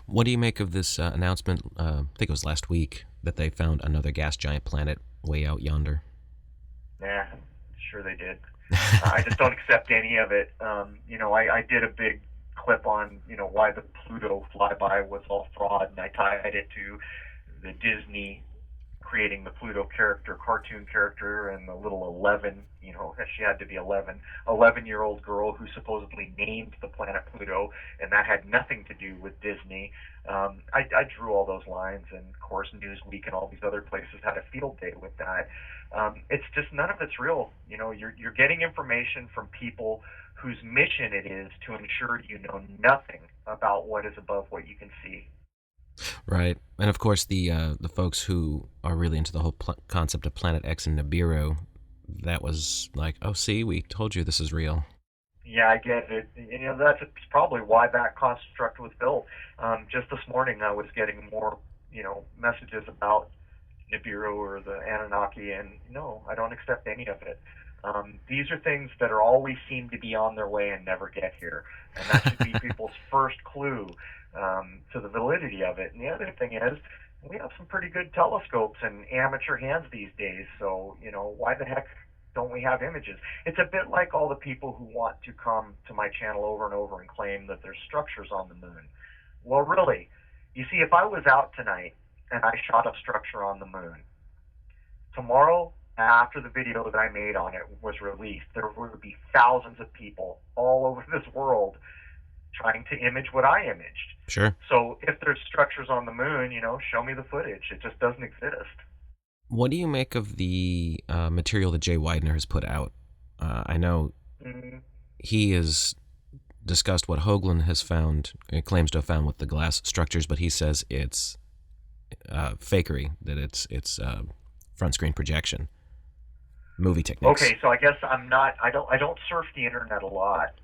What do you make of this announcement, I think it was last week, that they found another gas giant planet way out yonder? Yeah, sure they did. I just don't accept any of it. I did a big clip on, why the Pluto flyby was all fraud, and I tied it to the Disney creating the Pluto cartoon character, and the little 11, she had to be 11-year-old girl who supposedly named the planet Pluto, and that had nothing to do with Disney. I drew all those lines, and of course Newsweek and all these other places had a field day with that. It's just none of it's real. You're getting information from people whose mission it is to ensure you know nothing about what is above what you can see. Right. And of course, the folks who are really into the whole concept of Planet X and Nibiru, that was like, oh, see, we told you this is real. Yeah, I get it. That's probably why that construct was built. Just this morning, I was getting more, messages about Nibiru or the Anunnaki, and no, I don't accept any of it. These are things that are always seem to be on their way and never get here, and that should be people's first clue to the validity of it. And the other thing is, we have some pretty good telescopes and amateur hands these days, so why the heck don't we have images? It's a bit like all the people who want to come to my channel over and over and claim that there's structures on the moon. Well, really, you see, if I was out tonight and I shot a structure on the moon, tomorrow, after the video that I made on it was released, there would be thousands of people all over this world trying to image what I imaged. Sure. So if there's structures on the moon, show me the footage. It just doesn't exist. What do you make of the material that Jay Weidner has put out? I know he has discussed what Hoagland has found, claims to have found with the glass structures, but he says it's fakery, that it's front screen projection, movie techniques. Okay, so I guess I don't surf the internet a lot,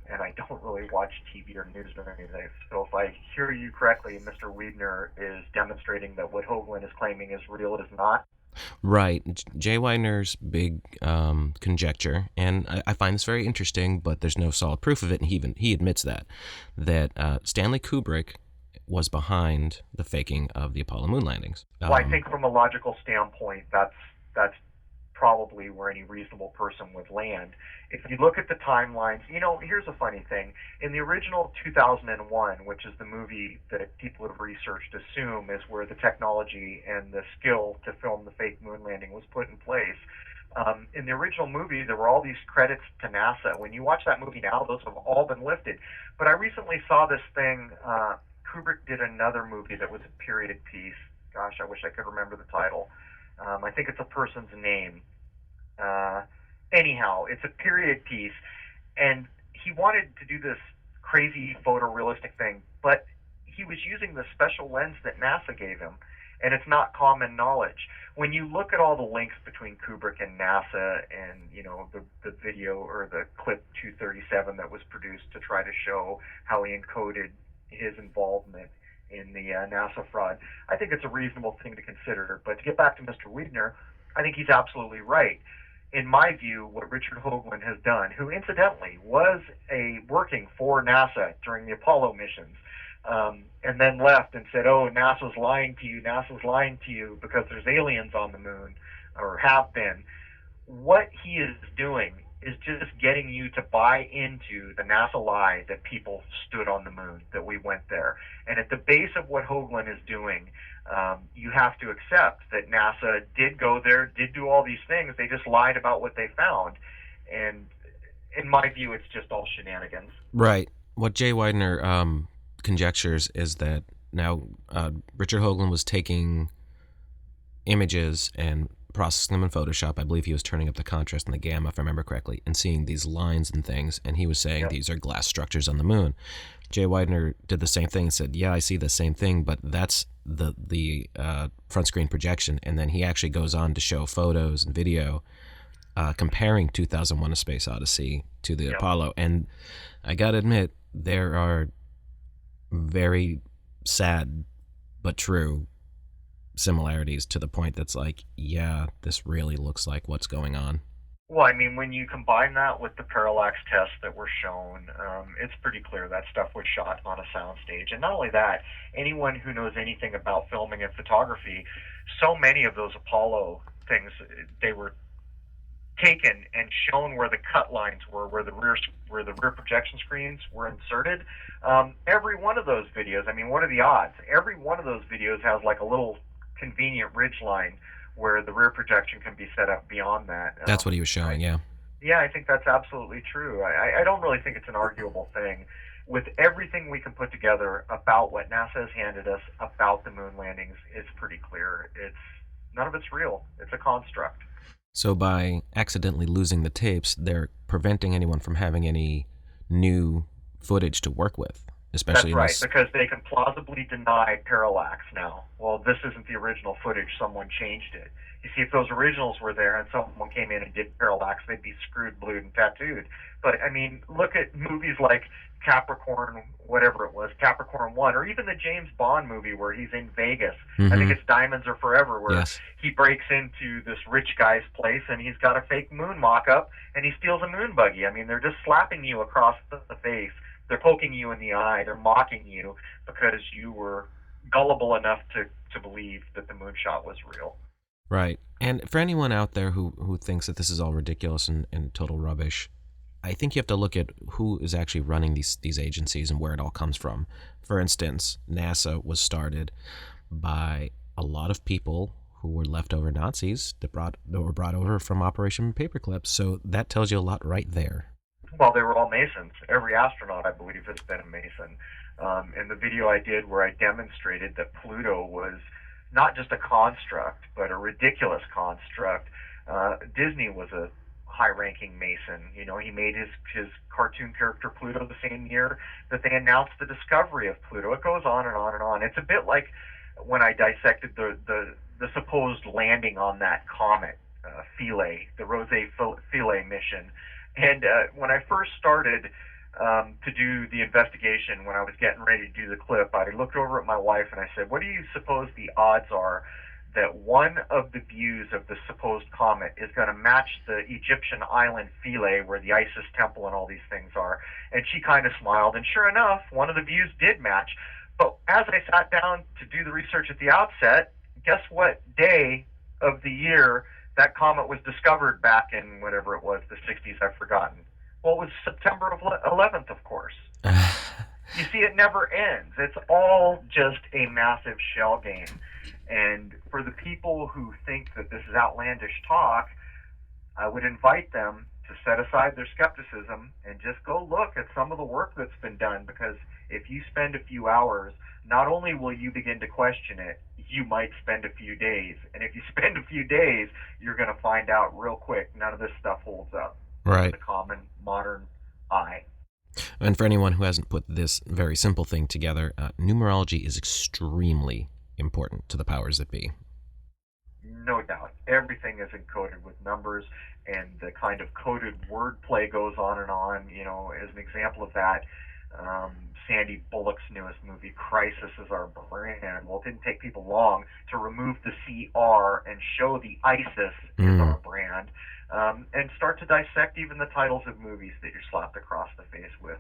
and I don't really watch TV or news or anything. So if I hear you correctly, Mr. Weidner is demonstrating that what Hoagland is claiming is real is not. Right. Jay Weidner's big conjecture, and I find this very interesting, but there's no solid proof of it, and he admits that Stanley Kubrick was behind the faking of the Apollo moon landings. Well, I think from a logical standpoint, that's probably where any reasonable person would land. If you look at the timelines, here's a funny thing. In the original 2001, which is the movie that people have researched assume is where the technology and the skill to film the fake moon landing was put in place, in the original movie, there were all these credits to NASA. When you watch that movie now, those have all been lifted. But I recently saw this thing. Kubrick did another movie that was a period piece. Gosh, I wish I could remember the title. I think it's a person's name. Anyhow, it's a period piece, and he wanted to do this crazy photorealistic thing, but he was using the special lens that NASA gave him, and it's not common knowledge. When you look at all the links between Kubrick and NASA and, the video or the clip 237 that was produced to try to show how he encoded his involvement in the NASA fraud, I think it's a reasonable thing to consider. But to get back to Mr. Weidner, I think he's absolutely right. In my view, what Richard Hoagland has done, who incidentally was working for NASA during the Apollo missions, and then left and said, oh, NASA's lying to you because there's aliens on the moon, or have been. What he is doing is just getting you to buy into the NASA lie that people stood on the moon, that we went there. And at the base of what Hoagland is doing, you have to accept that NASA did go there, did do all these things. They just lied about what they found. And in my view, it's just all shenanigans. Right. What Jay Weidner conjectures is that now Richard Hoagland was taking images and processing them in Photoshop. I believe he was turning up the contrast and the gamma, if I remember correctly, and seeing these lines and things, and he was saying these are glass structures on the moon. Jay Weidner did the same thing and said, yeah, I see the same thing, but that's the front screen projection. And then he actually goes on to show photos and video comparing 2001: A Space Odyssey to the Apollo. And I gotta admit, there are very sad but true similarities to the point that's like, yeah, this really looks like what's going on. Well, I mean, when you combine that with the parallax tests that were shown, it's pretty clear that stuff was shot on a soundstage. And not only that, anyone who knows anything about filming and photography, so many of those Apollo things, they were taken and shown where the cut lines were, where the rear projection screens were inserted. Every one of those videos, I mean, what are the odds? Every one of those videos has like a little convenient ridge line where the rear projection can be set up beyond that. That's what he was showing, yeah. Yeah, I think that's absolutely true. I don't really think it's an arguable thing. With everything we can put together about what NASA has handed us about the moon landings, it's pretty clear. None of it's real. It's a construct. So by accidentally losing the tapes, they're preventing anyone from having any new footage to work with. especially That's in right, this. because they can plausibly deny parallax now. Well, this isn't the original footage. Someone changed it. You see, if those originals were there and someone came in and did parallax, they'd be screwed, blued, and tattooed. But, I mean, look at movies like Capricorn, whatever it was, Capricorn 1, or even the James Bond movie where he's in Vegas. I think it's Diamonds Are Forever, where Yes. he breaks into this rich guy's place and he's got a fake moon mock-up and he steals a moon buggy. I mean, they're just slapping you across the face. They're poking you in the eye. They're mocking you because you were gullible enough to believe that the moonshot was real. Right. And for anyone out there who thinks that this is all ridiculous and total rubbish, I think you have to look at who is actually running these agencies and where it all comes from. For instance, NASA was started by a lot of people who were leftover Nazis that were brought over from Operation Paperclip. So that tells you a lot right there. Well, they were all Masons. Every astronaut, I believe, has been a Mason. In the video I did where I demonstrated that Pluto was not just a construct, but a ridiculous construct, Disney was a high-ranking Mason. You know, he made his cartoon character Pluto the same year that they announced the discovery of Pluto. It goes on and on and on. It's a bit like when I dissected the supposed landing on that comet, Philae, the Philae mission. And when I first started to do the investigation, when I was getting ready to do the clip, I looked over at my wife and I said, what do you suppose the odds are that one of the views of the supposed comet is going to match the Egyptian island Philae, where the Isis temple and all these things are? And she kind of smiled, and sure enough, one of the views did match. But as I sat down to do the research at the outset, guess what day of the year that comet was discovered back in whatever it was, the 60s, I've forgotten. Well, it was September 11th, of course. You see, it never ends. It's all just a massive shell game. And for the people who think that this is outlandish talk, I would invite them to set aside their skepticism and just go look at some of the work that's been done, because if you spend a few hours, not only will you begin to question it, you might spend a few days. And if you spend a few days, you're going to find out real quick none of this stuff holds up. Right. The common modern eye. And for anyone who hasn't put this very simple thing together, numerology is extremely important to the powers that be. No doubt. Everything is encoded with numbers, and the kind of coded wordplay goes on and on. You know, as an example of that, Sandy Bullock's newest movie, Crisis, is our brand. Well, it didn't take people long to remove the CR and show the ISIS is our brand, and start to dissect even the titles of movies that you're slapped across the face with.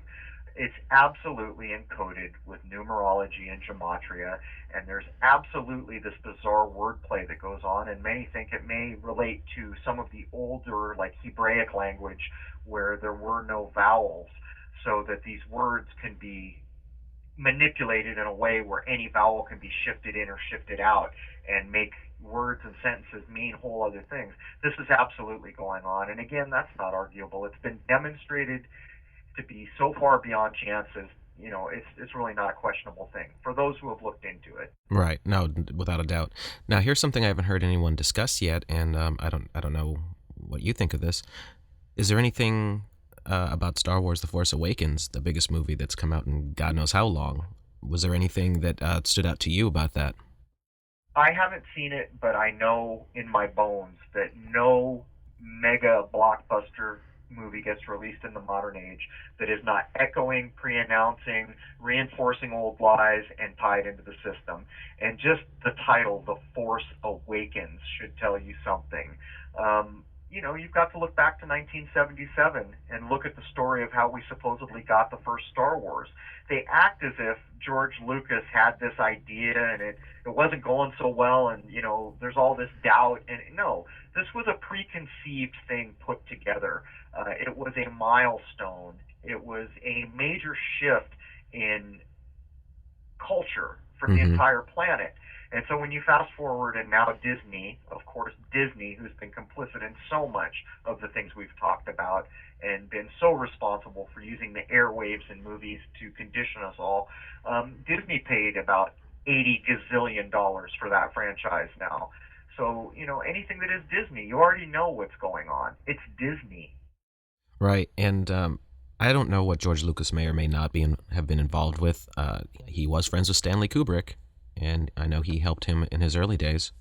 It's absolutely encoded with numerology and gematria, and there's absolutely this bizarre wordplay that goes on, and many think it may relate to some of the older, like Hebraic language, where there were no vowels, so that these words can be manipulated in a way where any vowel can be shifted in or shifted out and make words and sentences mean whole other things. This is absolutely going on, and again, that's not arguable. It's been demonstrated to be so far beyond chances. You know, it's really not a questionable thing for those who have looked into it. Right. No, without a doubt. Now, here's something I haven't heard anyone discuss yet, and I don't know what you think of this. Is there anything about Star Wars: The Force Awakens, the biggest movie that's come out in God knows how long? Was there anything that stood out to you about that? I haven't seen it, but I know in my bones that no mega blockbuster movie gets released in the modern age that is not echoing, pre-announcing, reinforcing old lies, and tied into the system. And just the title, The Force Awakens, should tell you something. You know, you've got to look back to 1977 and look at the story of how we supposedly got the first Star Wars. They act as if George Lucas had this idea and it wasn't going so well, and, you know, there's all this doubt. And no, this was a preconceived thing put together. It was a milestone. It was a major shift in culture for the entire planet. And so when you fast forward, and now Disney, of course, Disney, who's been complicit in so much of the things we've talked about and been so responsible for using the airwaves in movies to condition us all, Disney paid about $80 gazillion for that franchise now. So, you know, anything that is Disney, you already know what's going on. It's Disney. Right. And I don't know what George Lucas may or may not have been involved with. He was friends with Stanley Kubrick, and I know he helped him in his early days.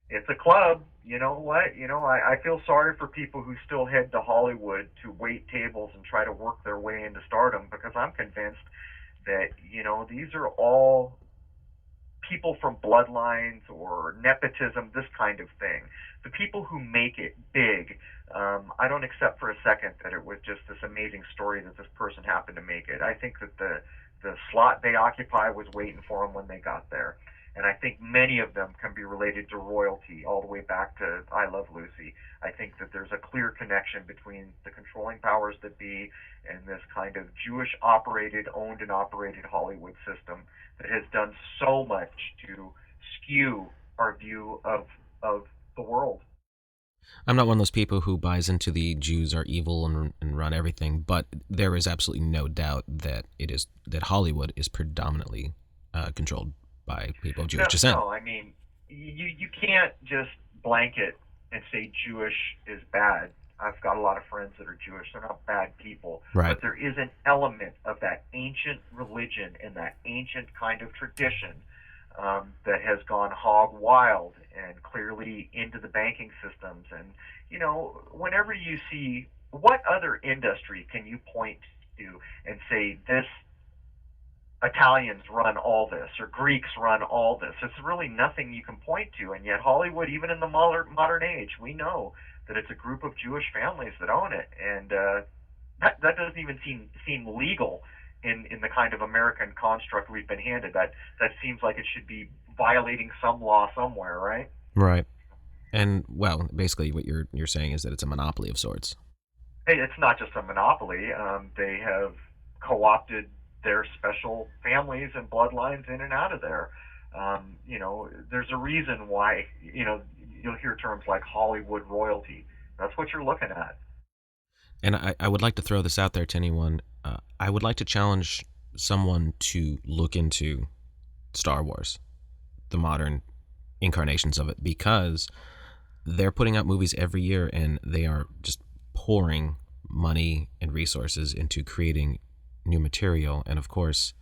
It's a club. You know what? I feel sorry for people who still head to Hollywood to wait tables and try to work their way into stardom, because I'm convinced that, these are all people from bloodlines or nepotism, this kind of thing. The people who make it big, I don't accept for a second that it was just this amazing story that this person happened to make it. I think that the slot they occupy was waiting for them when they got there. And I think many of them can be related to royalty, all the way back to I Love Lucy. I think that there's a clear connection between the controlling powers that be and this kind of Jewish-operated, owned and operated Hollywood system that has done so much to skew our view of the world. I'm not one of those people who buys into the Jews are evil and run everything, but there is absolutely no doubt that that Hollywood is predominantly controlled by people of Jewish descent. No, I mean, you can't just blanket and say Jewish is bad. I've got a lot of friends that are Jewish. They're not bad people. Right. But there is an element of that ancient religion and that ancient kind of tradition that has gone hog wild and clearly into the banking systems. And, whenever you see, what other industry can you point to and say this Italians run all this, or Greeks run all this? It's really nothing you can point to. And yet Hollywood, even in the modern age, we know that it's a group of Jewish families that own it. And that doesn't even seem legal in the kind of American construct we've been handed. That seems like it should be violating some law somewhere, right? Right. And, well, basically what you're saying is that it's a monopoly of sorts. Hey, it's not just a monopoly. They have co-opted their special families and bloodlines in and out of there. There's a reason why, you'll hear terms like Hollywood royalty. That's what you're looking at. And I would like to throw this out there to anyone. I would like to challenge someone to look into Star Wars, the modern incarnations of it, because they're putting out movies every year and they are just pouring money and resources into creating new material. And of course,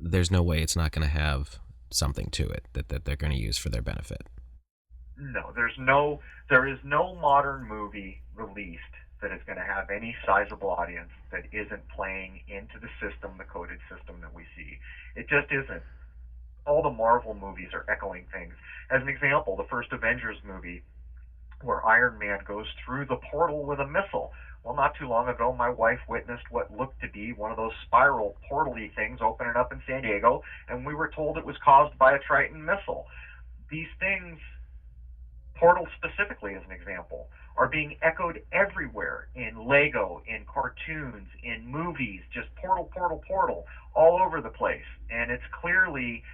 there's no way it's not going to have something to it that they're going to use for their benefit. No, there is no modern movie released that is going to have any sizable audience that isn't playing into the system, the coded system that we see. It just isn't. All the Marvel movies are echoing things. As an example, the first Avengers movie, where Iron Man goes through the portal with a missile. Well, not too long ago, my wife witnessed what looked to be one of those spiral portal-y things opening up in San Diego, and we were told it was caused by a Triton missile. These things, portals specifically as an example, are being echoed everywhere, in Lego, in cartoons, in movies, just portal, portal, portal, all over the place. And it's clearly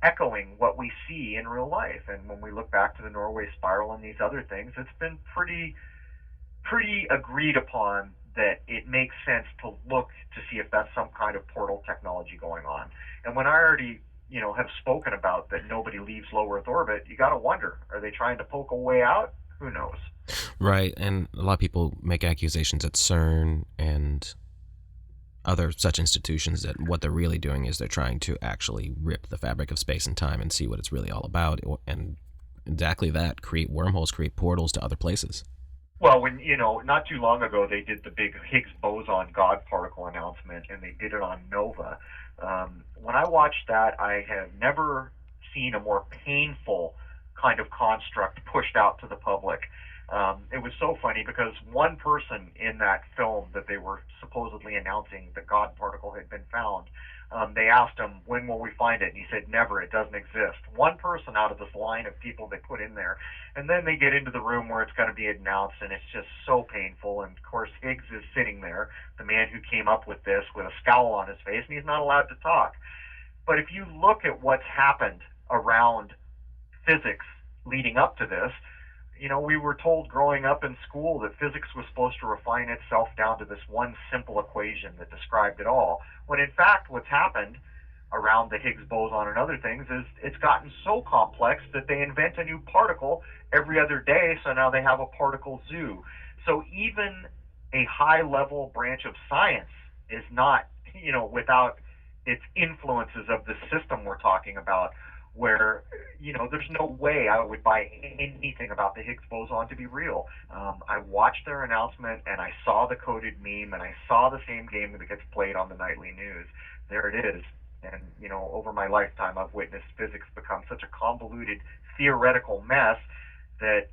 echoing what we see in real life. And when we look back to the Norway spiral and these other things, it's been pretty agreed upon that it makes sense to look to see if that's some kind of portal technology going on. And when I already have spoken about that nobody leaves low Earth orbit, you got to wonder, are they trying to poke a way out? Who knows? Right. And a lot of people make accusations at CERN and other such institutions that what they're really doing is they're trying to actually rip the fabric of space and time and see what it's really all about. And exactly that, create wormholes, create portals to other places. Well, when, not too long ago, they did the big Higgs boson God particle announcement, and they did it on Nova. When I watched that, I have never seen a more painful kind of construct pushed out to the public. It was so funny because one person in that film that they were supposedly announcing the God particle had been found, they asked him, when will we find it? And he said, never, it doesn't exist. One person out of this line of people they put in there. And then they get into the room where it's going to be announced, and it's just so painful. And of course, Higgs is sitting there, the man who came up with this, with a scowl on his face, and he's not allowed to talk. But if you look at what's happened around physics leading up to this, we were told growing up in school that physics was supposed to refine itself down to this one simple equation that described it all, when in fact what's happened around the Higgs boson and other things is it's gotten so complex that they invent a new particle every other day, so now they have a particle zoo. So even a high-level branch of science is not, without its influences of the system we're talking about, where, there's no way I would buy anything about the Higgs boson to be real. I watched their announcement, and I saw the coded meme, and I saw the same game that gets played on the nightly news. There it is. And, over my lifetime, I've witnessed physics become such a convoluted theoretical mess that,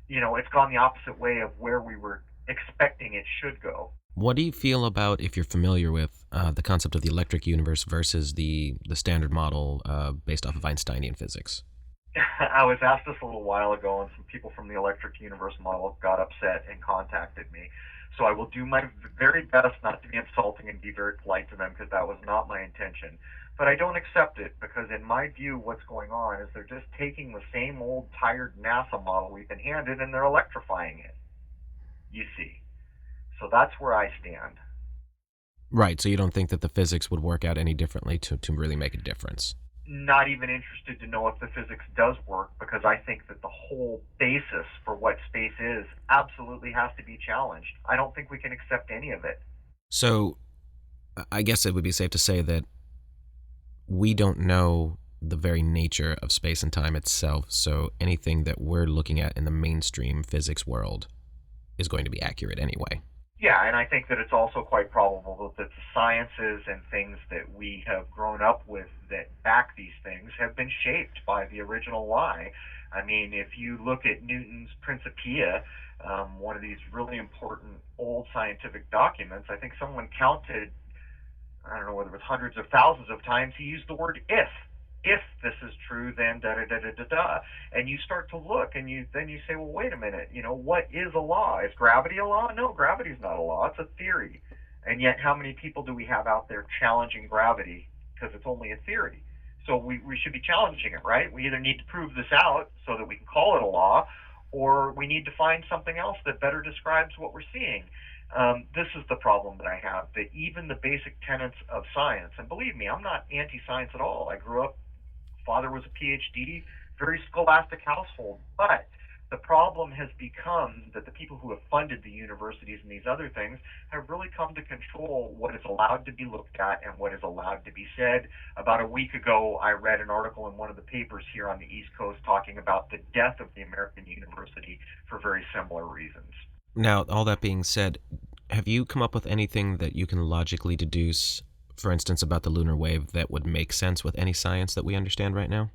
it's gone the opposite way of where we were expecting it should go. What do you feel about, if you're familiar with the concept of the electric universe versus the standard model based off of Einsteinian physics? I was asked this a little while ago, and some people from the electric universe model got upset and contacted me. So I will do my very best not to be insulting and be very polite to them, because that was not my intention. But I don't accept it, because in my view, what's going on is they're just taking the same old tired NASA model we've been handed, and they're electrifying it, you see. So that's where I stand. Right, so you don't think that the physics would work out any differently to really make a difference? Not even interested to know if the physics does work, because I think that the whole basis for what space is absolutely has to be challenged. I don't think we can accept any of it. So I guess it would be safe to say that we don't know the very nature of space and time itself, so anything that we're looking at in the mainstream physics world is going to be accurate anyway. Yeah, and I think that it's also quite probable that the sciences and things that we have grown up with that back these things have been shaped by the original lie. I mean, if you look at Newton's Principia, one of these really important old scientific documents, I think someone counted, I don't know whether it was hundreds of thousands of times, he used the word if. If this is true, then da-da-da-da-da-da. And you start to look, and then you say, well, wait a minute, what is a law? Is gravity a law? No, gravity's not a law. It's a theory. And yet, how many people do we have out there challenging gravity because it's only a theory? So we should be challenging it, right? We either need to prove this out so that we can call it a law, or we need to find something else that better describes what we're seeing. This is the problem that I have, that even the basic tenets of science, and believe me, I'm not anti-science at all. I grew up, father was a PhD, very scholastic household, but the problem has become that the people who have funded the universities and these other things have really come to control what is allowed to be looked at and what is allowed to be said. About a week ago, I read an article in one of the papers here on the East Coast talking about the death of the American university for very similar reasons. Now, all that being said, have you come up with anything that you can logically deduce, for instance, about the lunar wave that would make sense with any science that we understand right now?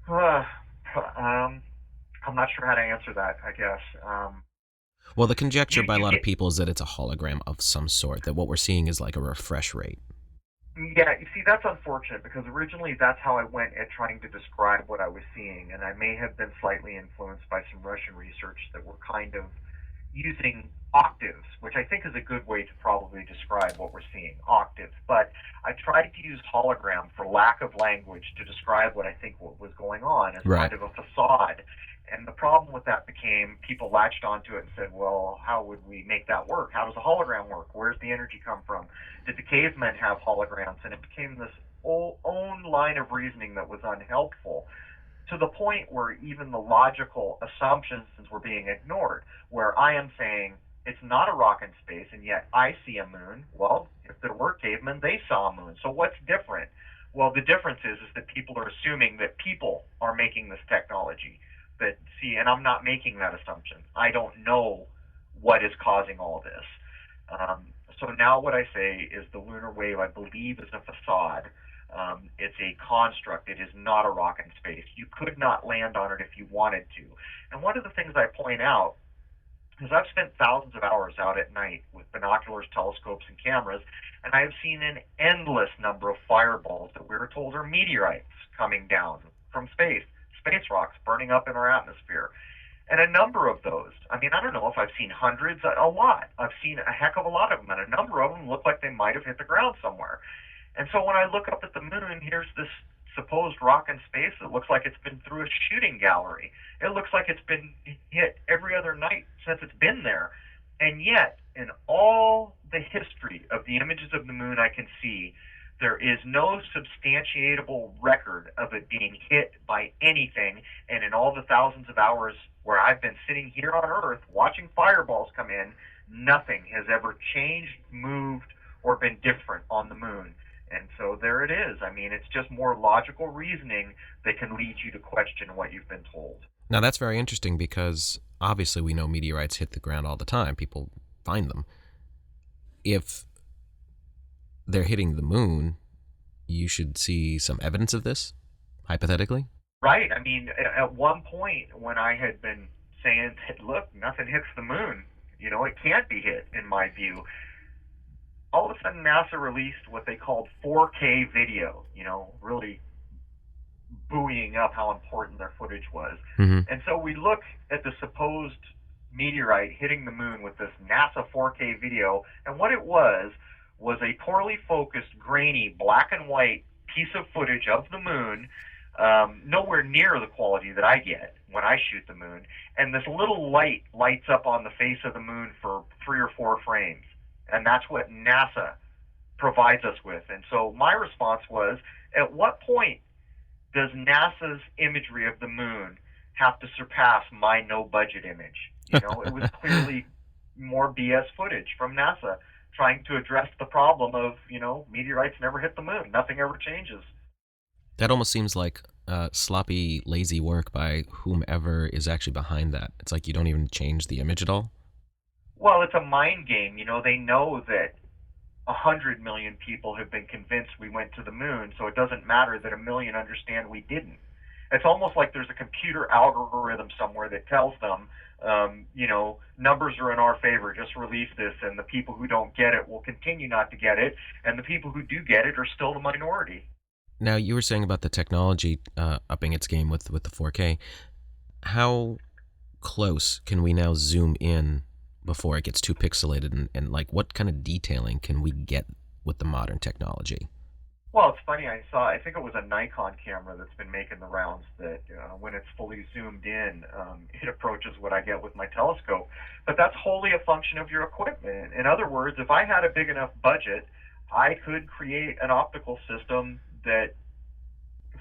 I'm not sure how to answer that, I guess. Well, the conjecture by a lot of people is that it's a hologram of some sort, that what we're seeing is like a refresh rate. Yeah, you see, that's unfortunate, because originally that's how I went at trying to describe what I was seeing, and I may have been slightly influenced by some Russian research that were kind of using octaves, which I think is a good way to probably describe what we're seeing, octaves. But I tried to use hologram for lack of language to describe what I think what was going on as kind of a facade. And the problem with that became people latched onto it and said, well, how would we make that work? How does a hologram work? Where's the energy come from? Did the cavemen have holograms? And it became this own line of reasoning that was unhelpful, to the point where even the logical assumptions were being ignored, where I am saying it's not a rock in space, and yet I see a moon. Well, if there were cavemen, they saw a moon. So what's different? Well, the difference is that people are assuming that people are making this technology. But see, and I'm not making that assumption. I don't know what is causing all this. So now what I say is the lunar wave, I believe, is a facade. It's a construct. It is not a rock in space. You could not land on it if you wanted to. And one of the things I point out is I've spent thousands of hours out at night with binoculars, telescopes, and cameras, and I have seen an endless number of fireballs that we were told are meteorites coming down from space rocks burning up in our atmosphere. And a number of those, I mean, I don't know if I've seen hundreds, a lot. I've seen a heck of a lot of them, and a number of them look like they might have hit the ground somewhere. And so when I look up at the moon, here's this supposed rock in space that looks like it's been through a shooting gallery. It looks like it's been hit every other night since it's been there. And yet, in all the history of the images of the moon I can see, there is no substantiatable record of it being hit by anything, and in all the thousands of hours where I've been sitting here on Earth watching fireballs come in, nothing has ever changed, moved, or been different on the moon. And so there it is. I mean, it's just more logical reasoning that can lead you to question what you've been told. Now, that's very interesting because obviously we know meteorites hit the ground all the time. People find them. If they're hitting the moon, you should see some evidence of this, hypothetically? Right. I mean, at one point when I had been saying, look, nothing hits the moon, you know, it can't be hit, in my view, all of a sudden NASA released what they called 4K video, you know, really buoying up how important their footage was. Mm-hmm. And so we look at the supposed meteorite hitting the moon with this NASA 4K video, and what it was a poorly focused, grainy, black and white piece of footage of the moon, nowhere near the quality that I get when I shoot the moon, and this little light lights up on the face of the moon for 3 or 4 frames, and that's what NASA provides us with. And so my response was, at what point does NASA's imagery of the moon have to surpass my no-budget image? You know, it was clearly more BS footage from NASA trying to address the problem of, you know, meteorites never hit the moon. Nothing ever changes. That almost seems like sloppy, lazy work by whomever is actually behind that. It's like you don't even change the image at all. Well, it's a mind game. You know, they know that 100 million people have been convinced we went to the moon, so it doesn't matter that 1 million understand we didn't. It's almost like there's a computer algorithm somewhere that tells them, you know, numbers are in our favor, just release this, and the people who don't get it will continue not to get it, and the people who do get it are still the minority. Now, you were saying about the technology upping its game with the 4K. How close can we now zoom in before it gets too pixelated, and like what kind of detailing can we get with the modern technology? Well, it's funny, I think it was a Nikon camera that's been making the rounds that when it's fully zoomed in, it approaches what I get with my telescope. But that's wholly a function of your equipment. In other words, if I had a big enough budget, I could create an optical system that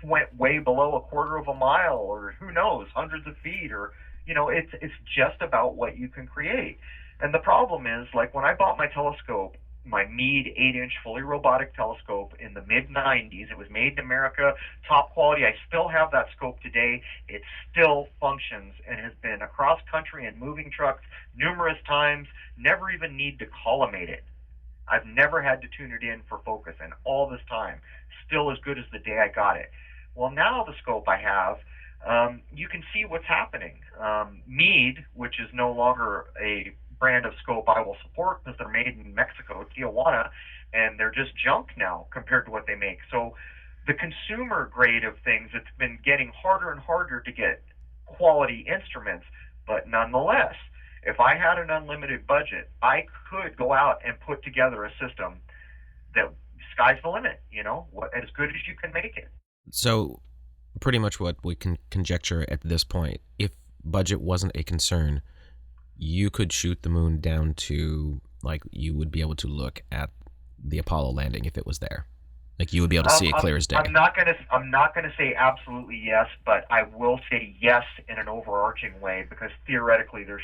went way below 1/4 of a mile, or who knows, hundreds of feet, or, you know, it's just about what you can create. And the problem is, like, when I bought my telescope, my Meade 8-inch fully robotic telescope in the mid-90s, it was made in America, top quality. I still have that scope today. It still functions and has been across country in moving trucks numerous times, never even need to collimate it. I've never had to tune it in for focus, and all this time, still as good as the day I got it. Well, now the scope I have, you can see what's happening. Meade, which is no longer a brand of scope I will support because they're made in Mexico, Tijuana, and they're just junk now compared to what they make. So the consumer grade of things, it's been getting harder and harder to get quality instruments, but nonetheless, if I had an unlimited budget, I could go out and put together a system that sky's the limit, you know, as good as you can make it. So pretty much what we can conjecture at this point, if budget wasn't a concern, you could shoot the moon down to, like, you would be able to look at the Apollo landing if it was there. Like, you would be able to see it clear as day. I'm not gonna say absolutely yes, but I will say yes in an overarching way, because theoretically there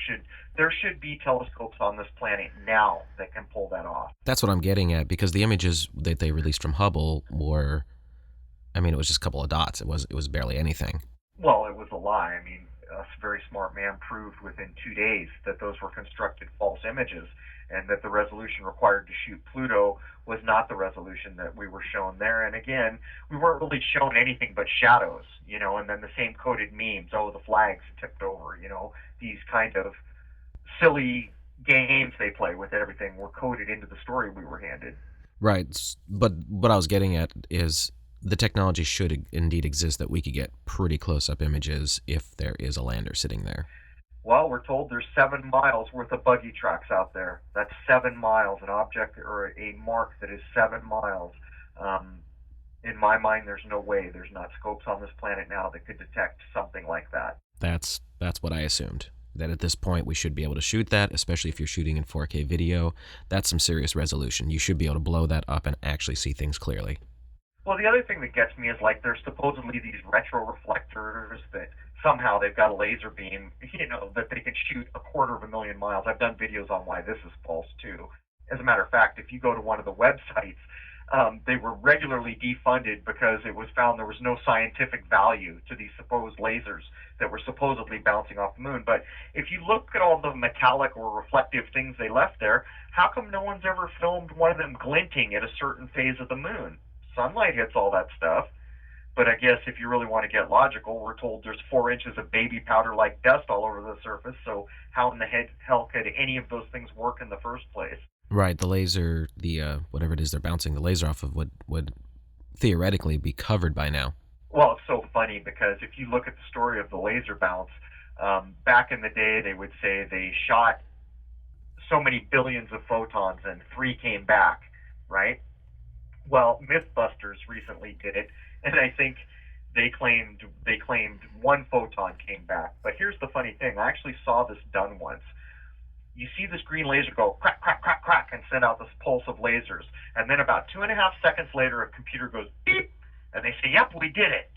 should be telescopes on this planet now that can pull that off. That's what I'm getting at, because the images that they released from Hubble were, I mean, it was just a couple of dots. It was barely anything. Well, it was a lie. I mean, a very smart man proved within 2 days that those were constructed false images, and that the resolution required to shoot Pluto was not the resolution that we were shown there. And again, we weren't really shown anything but shadows, you know, and then the same coded memes, oh, the flags tipped over, you know, these kind of silly games they play with everything were coded into the story we were handed. Right, but what I was getting at is the technology should indeed exist that we could get pretty close-up images if there is a lander sitting there. Well, we're told there's 7 miles worth of buggy tracks out there. That's 7 miles, an object or a mark that is 7 miles. In my mind, there's no way there's not scopes on this planet now that could detect something like that. That's what I assumed. That at this point we should be able to shoot that, especially if you're shooting in 4K video. That's some serious resolution. You should be able to blow that up and actually see things clearly. Well, the other thing that gets me is, like, there's supposedly these retro reflectors that somehow they've got a laser beam, that they can shoot 250,000 miles. I've done videos on why this is false too. As a matter of fact, if you go to one of the websites, they were regularly defunded because it was found there was no scientific value to these supposed lasers that were supposedly bouncing off the moon. But if you look at all the metallic or reflective things they left there, how come no one's ever filmed one of them glinting at a certain phase of the moon? Sunlight hits all that stuff. But I guess if you really want to get logical, we're told there's 4 inches of baby powder-like dust all over the surface, so how in the hell could any of those things work in the first place? Right, the laser, whatever it is they're bouncing the laser off of would theoretically be covered by now. Well, it's so funny because if you look at the story of the laser bounce, back in the day they would say they shot so many billions of photons and 3 came back, right? Well, Mythbusters recently did it, and I think they claimed 1 photon came back. But here's the funny thing. I actually saw this done once. You see this green laser go crack, crack, crack, crack, and send out this pulse of lasers. And then about 2.5 seconds later, a computer goes beep, and they say, yep, we did it.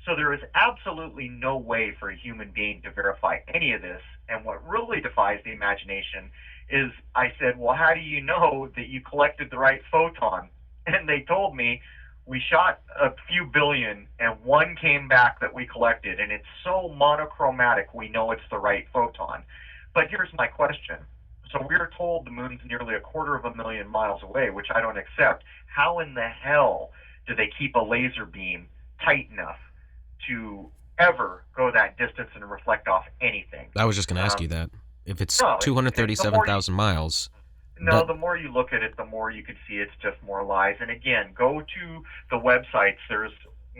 So there is absolutely no way for a human being to verify any of this. And what really defies the imagination is I said, well, how do you know that you collected the right photon? And they told me, we shot a few billion and 1 came back that we collected, and it's so monochromatic we know it's the right photon. But here's my question. So we're told the moon's nearly 250,000 miles away, which I don't accept. How in the hell do they keep a laser beam tight enough to ever go that distance and reflect off anything? I was just going to ask you that. If it's 237,000 miles... No, the more you look at it, the more you can see it's just more lies. And again, go to the websites. There's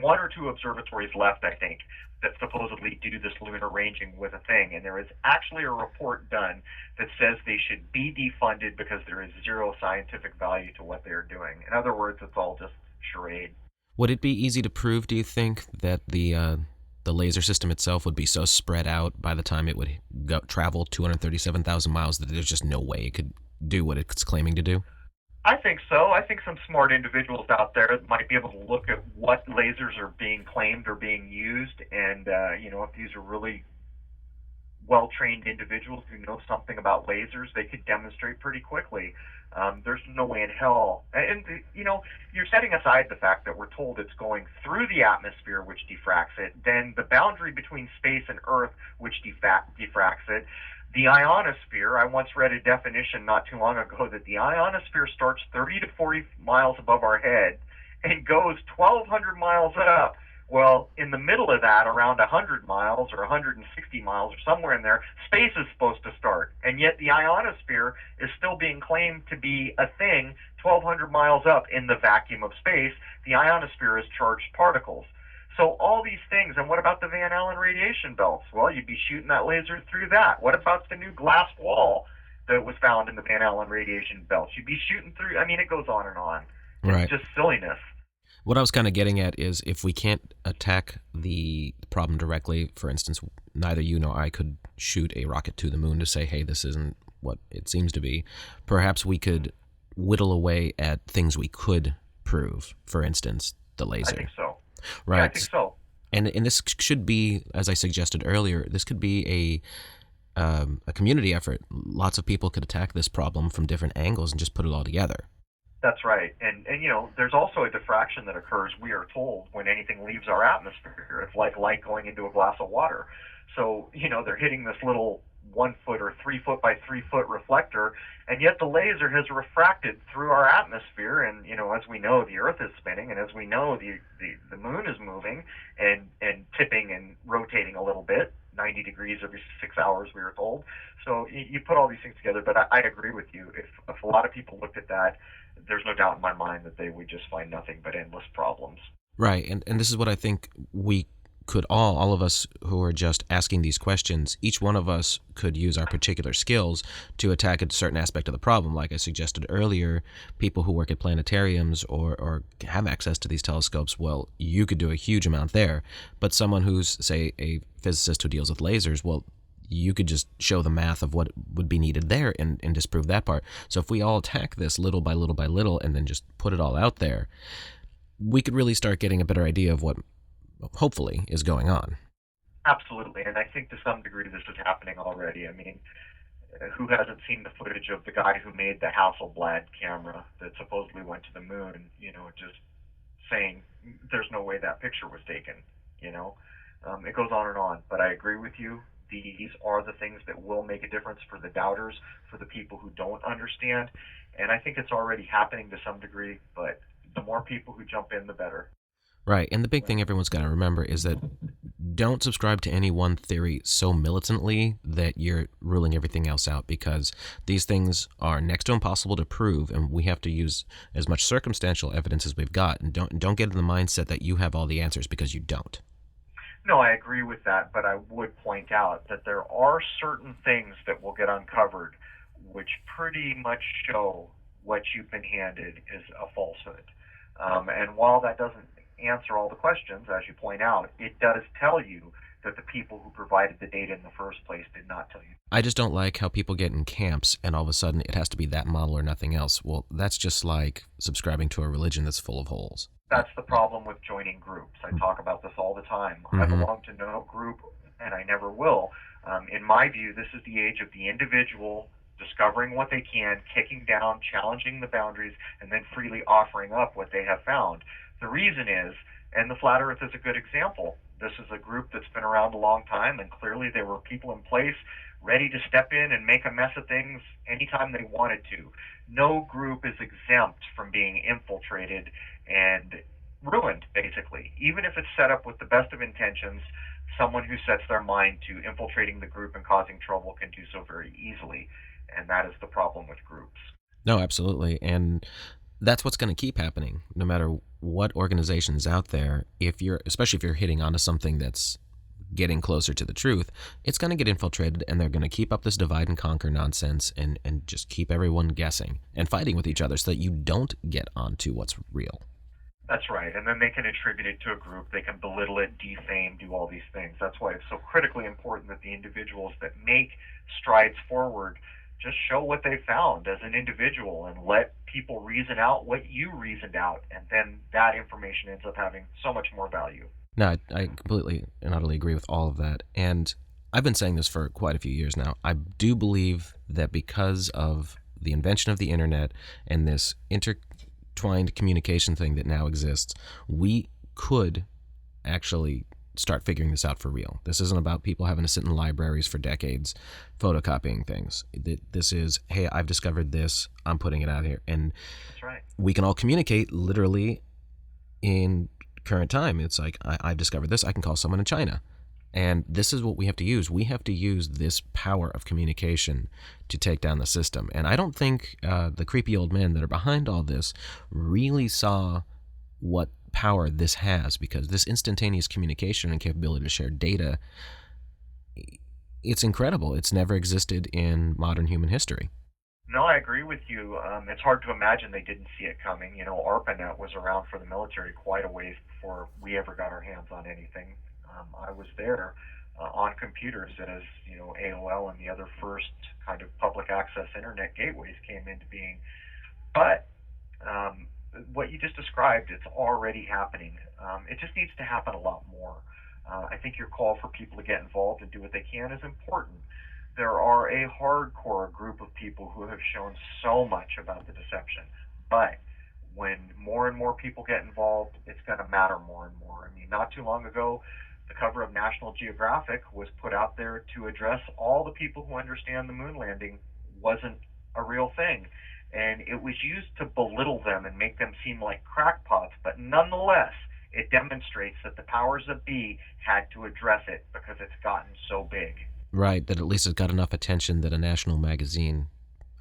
1 or 2 observatories left, I think, that supposedly do this lunar ranging with a thing. And there is actually a report done that says they should be defunded because there is 0 scientific value to what they're doing. In other words, it's all just charade. Would it be easy to prove, do you think, that the laser system itself would be so spread out by the time it would travel 237,000 miles that there's just no way it could do what it's claiming to do? I think so. I think some smart individuals out there might be able to look at what lasers are being claimed or being used, and if these are really well-trained individuals who know something about lasers, they could demonstrate pretty quickly. There's no way in hell. And you're setting aside the fact that we're told it's going through the atmosphere, which diffracts it, then the boundary between space and Earth, which diffracts it. The ionosphere, I once read a definition not too long ago that the ionosphere starts 30 to 40 miles above our head and goes 1,200 miles up. Well, in the middle of that, around 100 miles or 160 miles or somewhere in there, space is supposed to start. And yet the ionosphere is still being claimed to be a thing 1,200 miles up in the vacuum of space. The ionosphere is charged particles. So all these things, and what about the Van Allen radiation belts? Well, you'd be shooting that laser through that. What about the new glass wall that was found in the Van Allen radiation belts? You'd be shooting through, it goes on and on. It's just silliness. What I was kind of getting at is if we can't attack the problem directly, for instance, neither you nor I could shoot a rocket to the moon to say, hey, this isn't what it seems to be, perhaps we could whittle away at things we could prove, for instance, the laser. I think so. Right. Yeah, I think so. And this should be, as I suggested earlier, this could be a community effort. Lots of people could attack this problem from different angles and just put it all together. That's right. And there's also a diffraction that occurs, we are told, when anything leaves our atmosphere. It's like light going into a glass of water. So, they're hitting this little 1 foot or 3 foot by 3 foot reflector, and yet the laser has refracted through our atmosphere. And as we know, the Earth is spinning, and as we know, the moon is moving and tipping and rotating a little bit, 90 degrees every 6 hours, we were told. So you put all these things together. But I agree with you. If a lot of people looked at that, there's no doubt in my mind that they would just find nothing but endless problems. Right, and this is what I think we could all of us who are just asking these questions, each one of us could use our particular skills to attack a certain aspect of the problem. Like I suggested earlier, people who work at planetariums or have access to these telescopes, well, you could do a huge amount there. But someone who's, say, a physicist who deals with lasers, well, you could just show the math of what would be needed there and disprove that part. So if we all attack this little by little by little and then just put it all out there, we could really start getting a better idea of what hopefully is going on. Absolutely, and I think to some degree this is happening already. I mean, who hasn't seen the footage of the guy who made the Hasselblad camera that supposedly went to the moon? Just saying there's no way that picture was taken. It goes on and on. But I agree with you. These are the things that will make a difference for the doubters, for the people who don't understand. And I think it's already happening to some degree, but the more people who jump in, the better. Right, and the big thing everyone's got to remember is that don't subscribe to any one theory so militantly that you're ruling everything else out, because these things are next to impossible to prove, and we have to use as much circumstantial evidence as we've got. And don't get in the mindset that you have all the answers, because you don't. No, I agree with that, but I would point out that there are certain things that will get uncovered which pretty much show what you've been handed is a falsehood. And while that doesn't answer all the questions, as you point out, it does tell you that the people who provided the data in the first place did not tell you. I just don't like how people get in camps and all of a sudden it has to be that model or nothing else. Well, that's just like subscribing to a religion that's full of holes. That's the problem with joining groups. I talk about this all the time. I belong to no group, and I never will. In my view, this is the age of the individual discovering what they can, kicking down, challenging the boundaries, and then freely offering up what they have found. The reason is, and the Flat Earth is a good example, this is a group that's been around a long time, and clearly there were people in place ready to step in and make a mess of things anytime they wanted to. No group is exempt from being infiltrated and ruined, basically. Even if it's set up with the best of intentions, someone who sets their mind to infiltrating the group and causing trouble can do so very easily, and that is the problem with groups. No, absolutely, and that's what's going to keep happening, no matter what organization is out there. Especially if you're hitting onto something that's getting closer to the truth, it's going to get infiltrated, and they're going to keep up this divide and conquer nonsense and just keep everyone guessing and fighting with each other so that you don't get onto what's real. That's right, and then they can attribute it to a group, they can belittle it, defame, do all these things. That's why it's so critically important that the individuals that make strides forward just show what they found as an individual and let people reason out what you reasoned out, and then that information ends up having so much more value. No, I completely and utterly agree with all of that, and I've been saying this for quite a few years now. I do believe that because of the invention of the internet and this intertwined communication thing that now exists, we could actually start figuring this out for real. This isn't about people having to sit in libraries for decades photocopying things. This is, hey, I've discovered this, I'm putting it out here. And that's right. We can all communicate literally in current time. It's like, I've discovered this, I can call someone in China. And this is what we have to use. We have to use this power of communication to take down the system. And I don't think the creepy old men that are behind all this really saw what power this has, because this instantaneous communication and capability to share data, it's incredible. It's never existed in modern human history. No, I agree with you. It's hard to imagine they didn't see it coming. ARPANET was around for the military quite a ways before we ever got our hands on anything. I was there on computers as AOL and the other first kind of public access internet gateways came into being. But what you just described, it's already happening. It just needs to happen a lot more. I think your call for people to get involved and do what they can is important. There are a hardcore group of people who have shown so much about the deception, but when more and more people get involved, it's going to matter more and more. I mean, not too long ago, the cover of National Geographic was put out there to address all the people who understand the moon landing wasn't a real thing. And it was used to belittle them and make them seem like crackpots, but nonetheless, it demonstrates that the powers that be had to address it because it's gotten so big. Right, that at least it got enough attention that a national magazine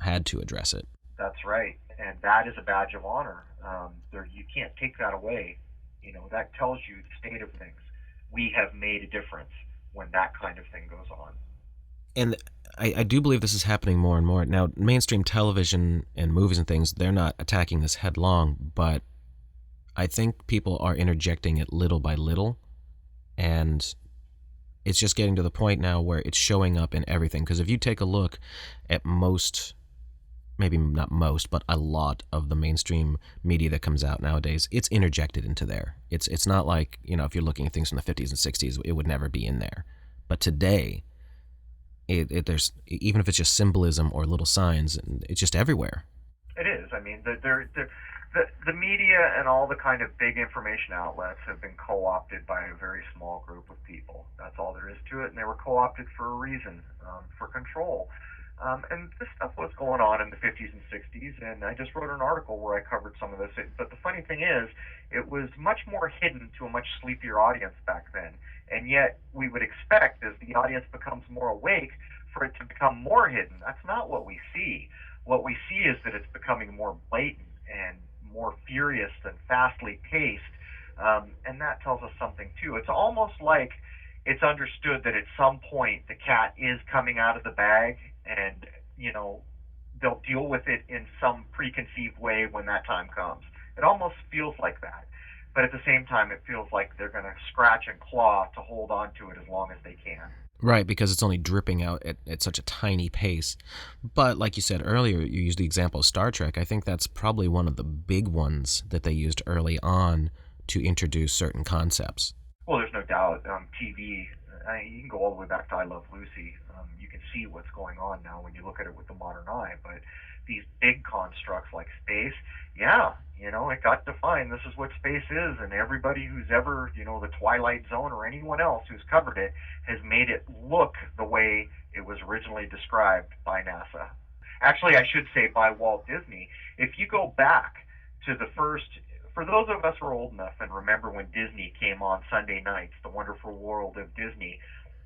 had to address it. That's right, and that is a badge of honor. You can't take that away. That tells you the state of things. We have made a difference when that kind of thing goes on. And I do believe this is happening more and more. Now, mainstream television and movies and things, they're not attacking this headlong, but I think people are interjecting it little by little, and it's just getting to the point now where it's showing up in everything. Because if you take a look at most, maybe not most, but a lot of the mainstream media that comes out nowadays, it's interjected into there. It's not like, if you're looking at things from the 50s and 60s, it would never be in there. But today, there's, even if it's just symbolism or little signs, it's just everywhere. It is. I mean, the media and all the kind of big information outlets have been co-opted by a very small group of people. That's all there is to it, and they were co-opted for a reason, for control. And this stuff was going on in the 50s and 60s, and I just wrote an article where I covered some of this. But the funny thing is, it was much more hidden to a much sleepier audience back then. And yet, we would expect, as the audience becomes more awake, for it to become more hidden. That's not what we see. What we see is that it's becoming more blatant and more furious and fastly paced. And that tells us something, too. It's almost like it's understood that at some point the cat is coming out of the bag, and, you know, they'll deal with it in some preconceived way when that time comes. It almost feels like that. But at the same time, it feels like they're going to scratch and claw to hold on to it as long as they can. Right, because it's only dripping out at such a tiny pace. But like you said earlier, you used the example of Star Trek. I think that's probably one of the big ones that they used early on to introduce certain concepts. Well, there's no doubt. TV, you can go all the way back to I Love Lucy. You can see what's going on now when you look at it with the modern eye. But these big constructs like space, yeah, you know, it got defined. This is what space is, and everybody who's ever, you know, the Twilight Zone or anyone else who's covered it has made it look the way it was originally described by NASA. Actually, I should say by Walt Disney. If you go back to the first, for those of us who are old enough and remember when Disney came on Sunday nights, The Wonderful World of Disney,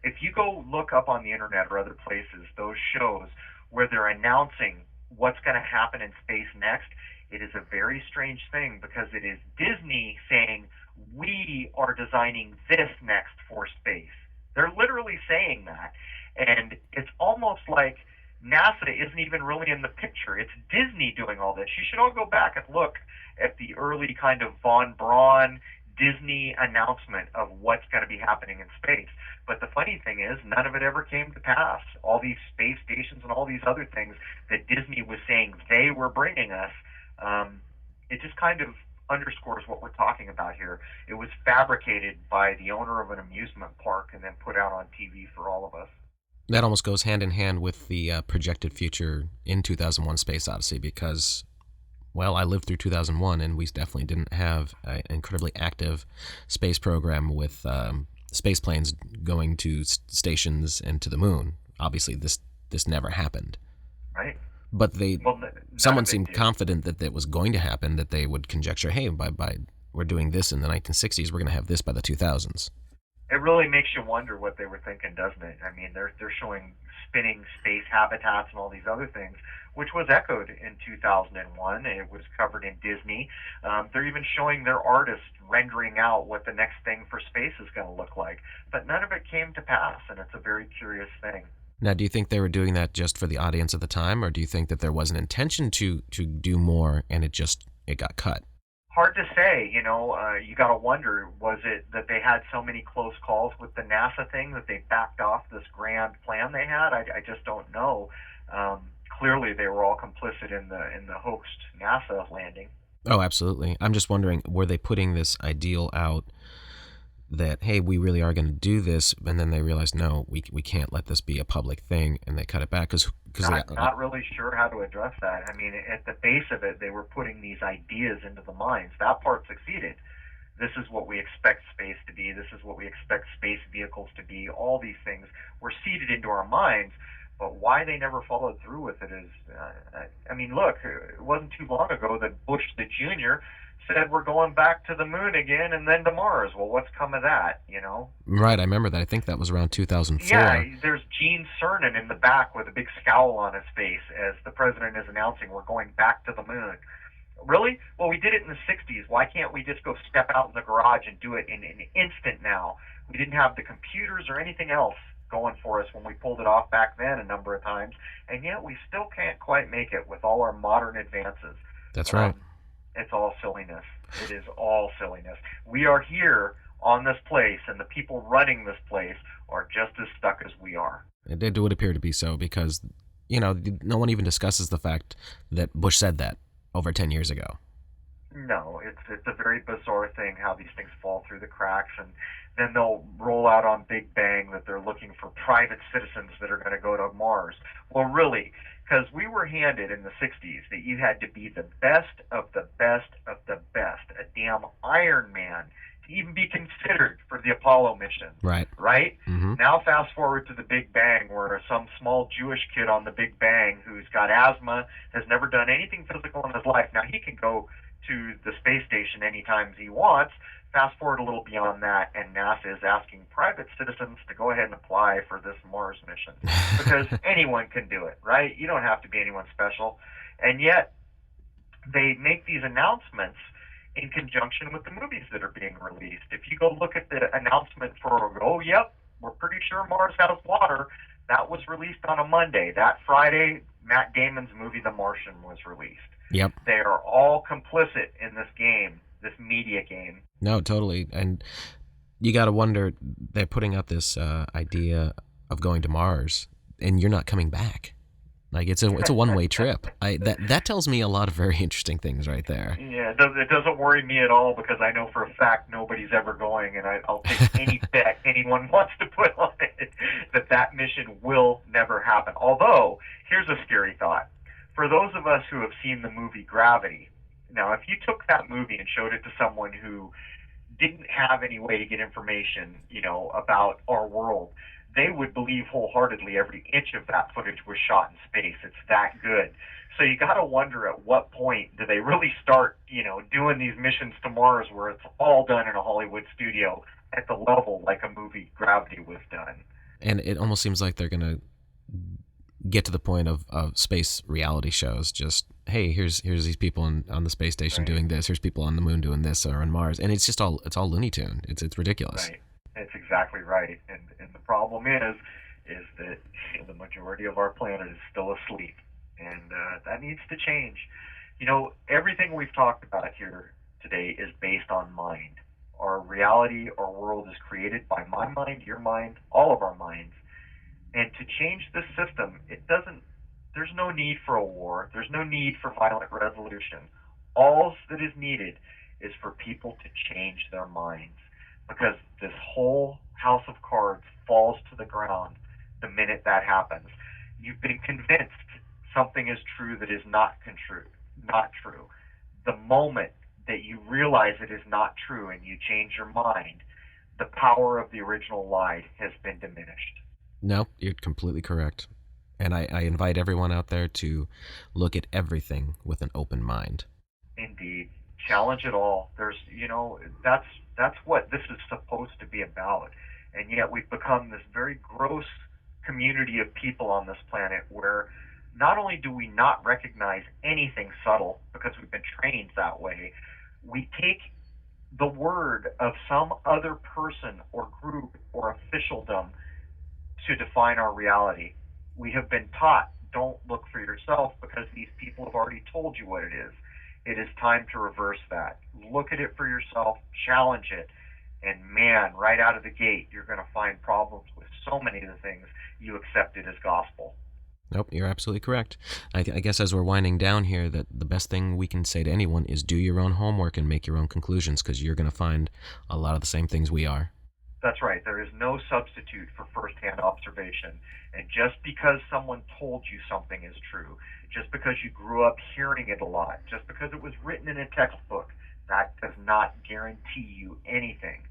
if you go look up on the internet or other places, those shows where they're announcing what's going to happen in space next, it is a very strange thing, because it is Disney saying, we are designing this next for space. They're literally saying that. And it's almost like NASA isn't even really in the picture. It's Disney doing all this. You should all go back and look at the early kind of Von Braun Disney announcement of what's going to be happening in space. But the funny thing is, none of it ever came to pass. All these space stations and all these other things that Disney was saying they were bringing us, it just kind of underscores what we're talking about here. It was fabricated by the owner of an amusement park and then put out on TV for all of us. That almost goes hand in hand with the projected future in 2001 Space Odyssey, because, well, I lived through 2001, and we definitely didn't have an incredibly active space program with space planes going to stations and to the moon. Obviously, this never happened. Right. But someone seemed confident that it was going to happen, that they would conjecture, hey, by we're doing this in the 1960s, we're going to have this by the 2000s. It really makes you wonder what they were thinking, doesn't it? I mean, they're showing spinning space habitats and all these other things, which was echoed in 2001. It was covered in Disney. They're even showing their artists rendering out what the next thing for space is going to look like. But none of it came to pass, and it's a very curious thing. Now, do you think they were doing that just for the audience at the time, or do you think that there was an intention to do more and it got cut? Hard to say. You know, you got to wonder, was it that they had so many close calls with the NASA thing that they backed off this grand plan they had? I just don't know. Clearly, they were all complicit in the hoaxed NASA landing. Oh, absolutely. I'm just wondering, were they putting this ideal out that, hey, we really are going to do this, and then they realized, no, we can't let this be a public thing, and they cut it back? Not really sure how to address that. I mean, at the base of it, they were putting these ideas into the minds. That part succeeded. This is what we expect space to be. This is what we expect space vehicles to be. All these things were seeded into our minds. But why they never followed through with it is, I mean, look, it wasn't too long ago that Bush the Jr. said we're going back to the moon again and then to Mars. Well, what's come of that, you know? Right, I remember that. I think that was around 2004. Yeah, there's Gene Cernan in the back with a big scowl on his face as the president is announcing we're going back to the moon. Really? Well, we did it in the 60s. Why can't we just go step out in the garage and do it in an instant now? We didn't have the computers or anything else going for us when we pulled it off back then a number of times, and yet we still can't quite make it with all our modern advances. That's right. It's all silliness. It is all silliness. We are here on this place, and the people running this place are just as stuck as we are. It would appear to be so, because, you know, no one even discusses the fact that Bush said that over 10 years ago. No, it's a very bizarre thing how these things fall through the cracks, and then they'll roll out on Big Bang that they're looking for private citizens that are going to go to Mars. Well, really, because we were handed in the 60s that you had to be the best of the best of the best, a damn Iron Man, to even be considered for the Apollo mission, Right. right? Mm-hmm. Now fast forward to the Big Bang, where some small Jewish kid on the Big Bang who's got asthma, has never done anything physical in his life, now he can go to the space station anytime he wants. Fast forward a little beyond that, and NASA is asking private citizens to go ahead and apply for this Mars mission because anyone can do it, right? You don't have to be anyone special. And yet, they make these announcements in conjunction with the movies that are being released. If you go look at the announcement for, oh, yep, we're pretty sure Mars has water, that was released on a Monday. That Friday, Matt Damon's movie The Martian was released. Yep. They are all complicit in this game, this media game. No, totally. And you got to wonder, they're putting out this idea of going to Mars, and you're not coming back. Like it's a one-way trip. That tells me a lot of very interesting things right there. Yeah, it doesn't worry me at all because I know for a fact nobody's ever going, and I'll take any bet anyone wants to put on it that mission will never happen. Although, here's a scary thought. For those of us who have seen the movie Gravity, now if you took that movie and showed it to someone who didn't have any way to get information, about our world, they would believe wholeheartedly every inch of that footage was shot in space. It's that good. So you got to wonder at what point do they really start, doing these missions to Mars where it's all done in a Hollywood studio at the level like a movie Gravity was done. And it almost seems like they're going to get to the point of space reality shows. Just, hey, here's these people on the space station doing this. Here's people on the moon doing this or on Mars. And it's all Looney Tune. It's ridiculous. Right. It's exactly right. And the problem is that the majority of our planet is still asleep. And that needs to change. Everything we've talked about here today is based on mind. Our reality, our world is created by my mind, your mind, all of our minds. And to change this system, there's no need for a war. There's no need for violent revolution. All that is needed is for people to change their minds. Because this whole house of cards falls to the ground the minute that happens. You've been convinced something is true that is not true. The moment that you realize it is not true and you change your mind, the power of the original lie has been diminished. No, you're completely correct. And I invite everyone out there to look at everything with an open mind. Indeed. Challenge it all. That's what this is supposed to be about. And yet we've become this very gross community of people on this planet where not only do we not recognize anything subtle because we've been trained that way, we take the word of some other person or group or officialdom to define our reality. We have been taught, don't look for yourself because these people have already told you what it is. It is time to reverse that. Look at it for yourself, challenge it, and man, right out of the gate, you're going to find problems with so many of the things you accepted as gospel. Nope, you're absolutely correct. I guess as we're winding down here, that the best thing we can say to anyone is do your own homework and make your own conclusions because you're going to find a lot of the same things we are. That's right. There is no substitute for firsthand observation. And just because someone told you something is true, just because you grew up hearing it a lot, just because it was written in a textbook, that does not guarantee you anything.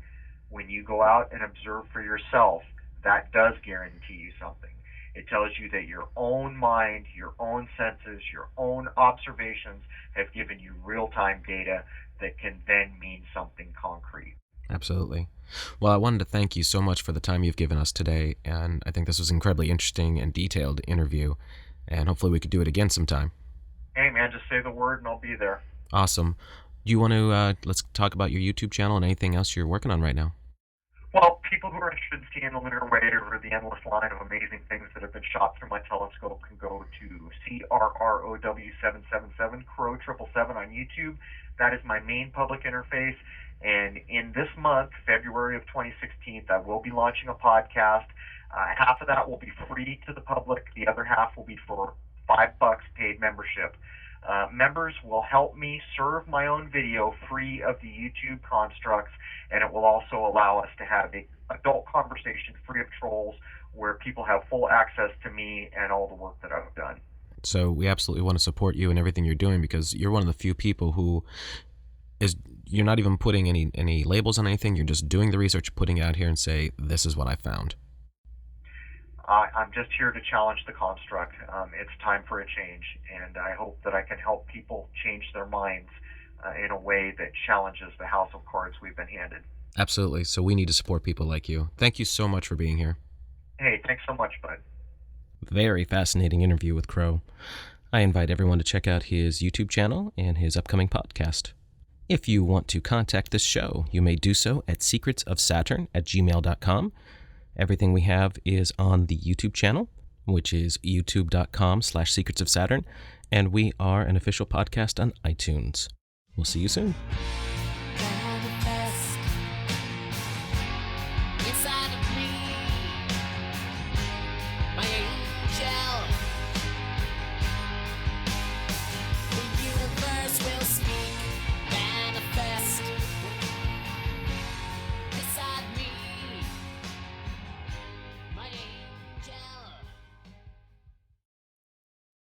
When you go out and observe for yourself, that does guarantee you something. It tells you that your own mind, your own senses, your own observations have given you real-time data that can then mean something concrete. Absolutely. Well, I wanted to thank you so much for the time you've given us today, and I think this was an incredibly interesting and detailed interview, and hopefully we could do it again sometime. Hey, man, just say the word and I'll be there. Awesome. Do you want to, let's talk about your YouTube channel and anything else you're working on right now? Well, people who are interested in seeing the lunar wave or the endless line of amazing things that have been shot through my telescope can go to Crrow777, Crrow777 on YouTube. That is my main public interface. And in this month, February of 2016, I will be launching a podcast. Half of that will be free to the public. The other half will be for $5 paid membership. Members will help me serve my own video free of the YouTube constructs, and it will also allow us to have an adult conversation free of trolls where people have full access to me and all the work that I've done. So we absolutely want to support you and everything you're doing, because you're one of the few people who you're not even putting any labels on anything. You're just doing the research, putting it out here and say, this is what I found. I'm just here to challenge the construct. It's time for a change, and I hope that I can help people change their minds in a way that challenges the house of cards we've been handed. Absolutely. So we need to support people like you. Thank you so much for being here. Hey, thanks so much, bud. Very fascinating interview with Crow. I invite everyone to check out his YouTube channel and his upcoming podcast. If you want to contact this show, you may do so at secretsofsaturn@gmail.com. Everything we have is on the YouTube channel, which is youtube.com/secretsofsaturn, and we are an official podcast on iTunes. We'll see you soon.